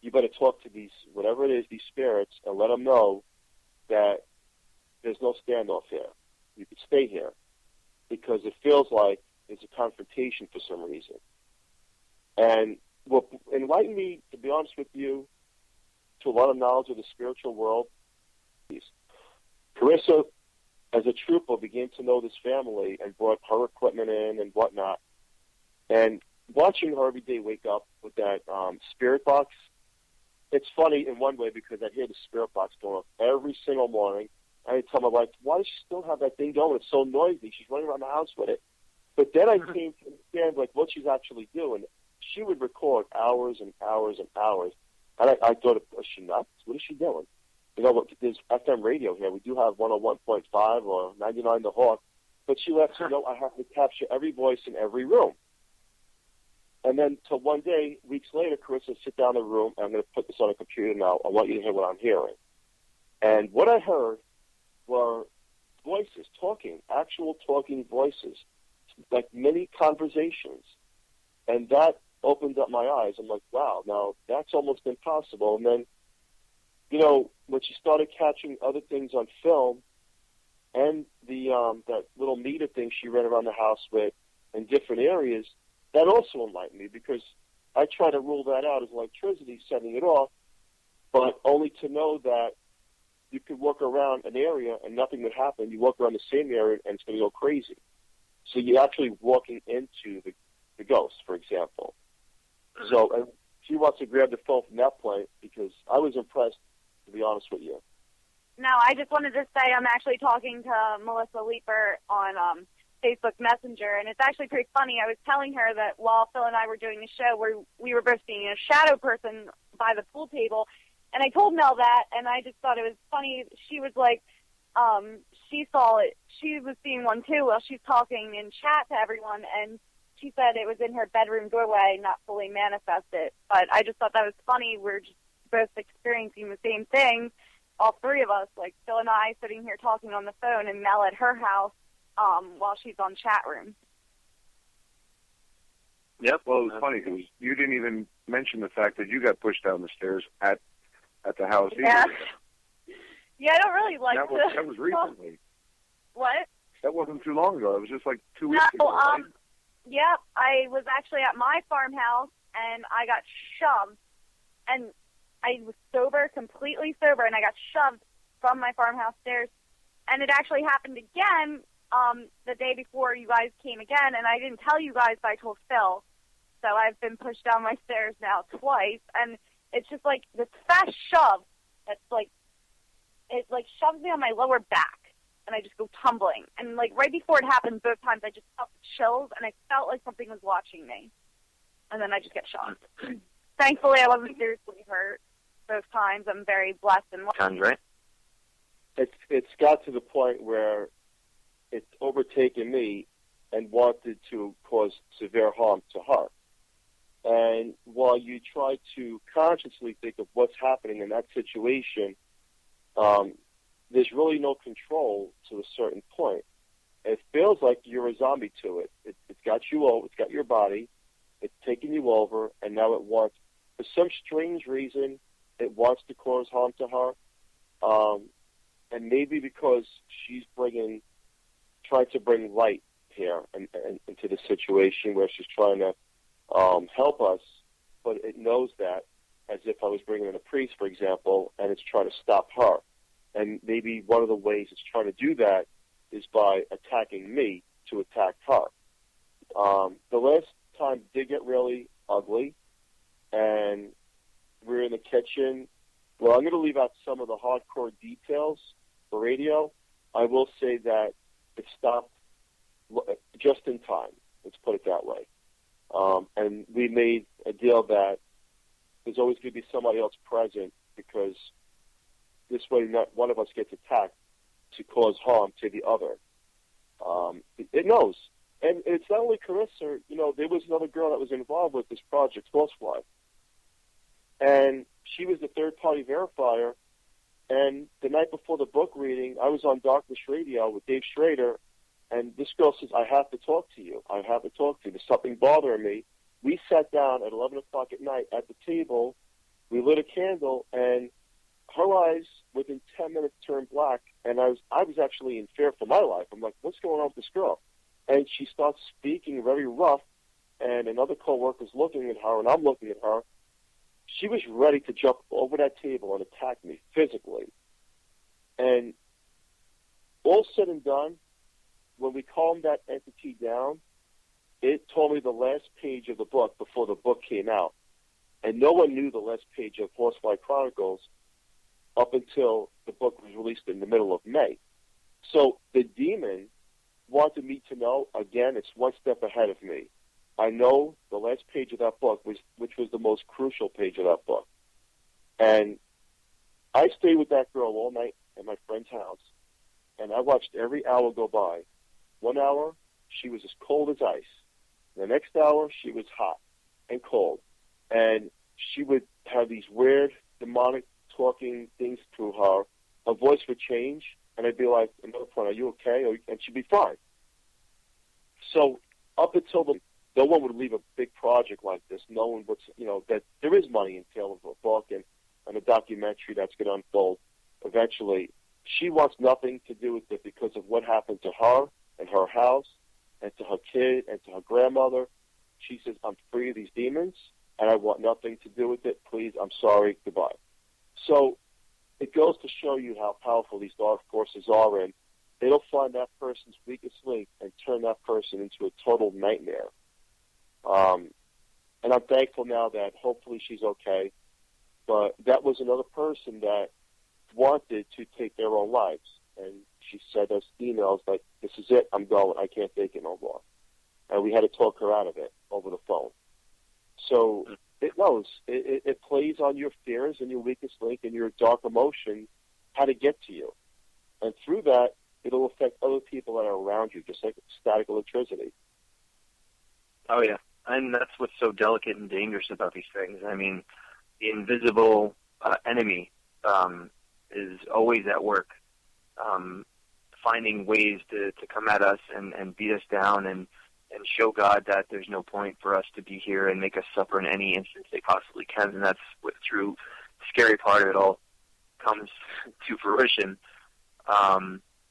you better talk to these, whatever it is, these spirits, and let them know that there's no standoff here. You could stay here, because it feels like it's a confrontation for some reason. And what enlightened me, to be honest with you, to a lot of knowledge of the spiritual world, Carissa, as a trooper, began to know this family and brought her equipment in and whatnot. And watching her every day wake up with that spirit box, it's funny in one way because I hear the spirit box going off every single morning. I tell my wife, why does she still have that thing going? It's so noisy. She's running around the house with it. But then I came to understand like what she's actually doing. She would record hours and hours and hours. And I thought, is she nuts? What is she doing? You know, there's FM radio here. We do have 101.5 or 99 The Hawk. But she lets me know I have to capture every voice in every room. And then till one day, weeks later, Carissa, sit down in the room, and I'm going to put this on a computer now. I want you to hear what I'm hearing. And what I heard were voices talking, actual talking voices, like mini conversations. And that opened up my eyes. I'm like, wow, now that's almost impossible. And then, you know, when she started catching other things on film and the that little meter thing she ran around the house with in different areas, that also enlightened me because I try to rule that out as electricity setting it off, but only to know that you could walk around an area and nothing would happen. You walk around the same area and it's going to go crazy. So you're actually walking into the ghost, for example. So and she wants to grab the phone from that point because I was impressed, to be honest with you. No, I just wanted to say I'm actually talking to Melissa Leeper on Facebook Messenger, and it's actually pretty funny. I was telling her that while Phil and I were doing the show, we were both seeing a shadow person by the pool table, and I told Mel that, and I just thought it was funny. She was like, she saw it. She was seeing one too while she's talking in chat to everyone, and she said it was in her bedroom doorway, not fully manifested. But I just thought that was funny. We're just both experiencing the same thing, all three of us, like Phil and I sitting here talking on the phone, and Mel at her house while she's on chat room. Yep. Well, it was funny because you didn't even mention the fact that you got pushed down the stairs at the house either. Yeah. Yeah, I don't really like that was recently. What? That wasn't too long ago. It was just like 2 weeks ago. Right? Yep. I was actually at my farmhouse, and I got shoved, and I was sober, completely sober, and I got shoved from my farmhouse stairs. And it actually happened again the day before you guys came again, and I didn't tell you guys, but I told Phil. So I've been pushed down my stairs now twice, and it's just like this fast shove that's like, it like shoves me on my lower back, and I just go tumbling. And like right before it happened both times, I just felt chills, and I felt like something was watching me. And then I just get shoved. Thankfully, I wasn't seriously hurt both times. I'm very blessed and lucky. Sounds right. It's got to the point where it's overtaken me and wanted to cause severe harm to her. And while you try to consciously think of what's happening in that situation, there's really no control to a certain point. It feels like you're a zombie to it. It's got you over. It's got your body. It's taking you over, and now it wants, for some strange reason, it wants to cause harm to her. And maybe because she's trying to bring light here and into the situation where she's trying to help us, but it knows that, as if I was bringing in a priest, for example, and it's trying to stop her. And maybe one of the ways it's trying to do that is by attacking me to attack her. The last time did get really ugly, and we were in the kitchen. Well, I'm going to leave out some of the hardcore details for radio. I will say that it stopped just in time. Let's put it that way. And we made a deal that there's always going to be somebody else present because this way not one of us gets attacked to cause harm to the other. It knows. And it's not only Carissa. You know, there was another girl that was involved with this project, Horsefly. And she was the third-party verifier. And the night before the book reading, I was on Darkness Radio with Dave Schrader, and this girl says, I have to talk to you. I have to talk to you. There's something bothering me. We sat down at 11 o'clock at night at the table. We lit a candle, and her eyes, within 10 minutes, turned black, and I was actually in fear for my life. I'm like, what's going on with this girl? And she starts speaking very rough, and another co-worker's looking at her, and I'm looking at her. She was ready to jump over that table and attack me physically. And all said and done, when we calmed that entity down, it told me the last page of the book before the book came out. And no one knew the last page of Horsefly Chronicles up until the book was released in the middle of May. So the demon wanted me to know, again, it's one step ahead of me. I know the last page of that book, which was the most crucial page of that book. And I stayed with that girl all night at my friend's house, and I watched every hour go by. 1 hour, she was as cold as ice. The next hour, she was hot and cold. And she would have these weird, demonic talking things to her. Her voice would change, and I'd be like, another point, are you okay? And she'd be fine. So up until no one would leave a big project like this, knowing that there is money entailed in a book and a documentary that's going to unfold eventually. She wants nothing to do with it because of what happened to her and her house and to her kid and to her grandmother. She says, I'm free of these demons, and I want nothing to do with it. Please, I'm sorry, goodbye. So it goes to show you how powerful these dark forces are, and they'll find that person's weakest link and turn that person into a total nightmare. And I'm thankful now that hopefully she's okay, but that was another person that wanted to take their own lives, and she sent us emails like, this is it, I'm going, I can't take it no more. And we had to talk her out of it over the phone. So it knows. It plays on your fears and your weakest link and your dark emotion, how to get to you. And through that, it'll affect other people that are around you, just like static electricity. Oh, yeah. And that's what's so delicate and dangerous about these things. I mean, the invisible enemy is always at work, finding ways to come at us and beat us down and show God that there's no point for us to be here and make us suffer in any instance they possibly can. And that's what the true scary part of it all comes to fruition.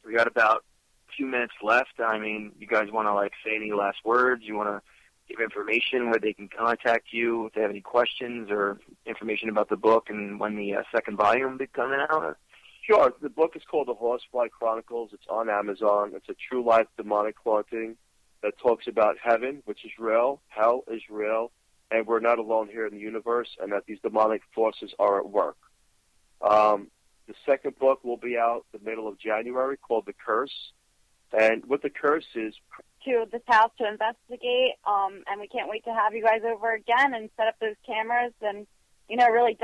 We got about a few minutes left. I mean, you guys want to say any last words? You want to give information where they can contact you if they have any questions or information about the book and when the second volume will be coming out? Sure. The book is called The Horsefly Chronicles. It's on Amazon. It's a true life demonic haunting that talks about heaven, which is real, hell is real, and we're not alone here in the universe, and that these demonic forces are at work. The second book will be out the middle of January, called The Curse. And what The Curse is... to this house to investigate, and we can't wait to have you guys over again and set up those cameras and, really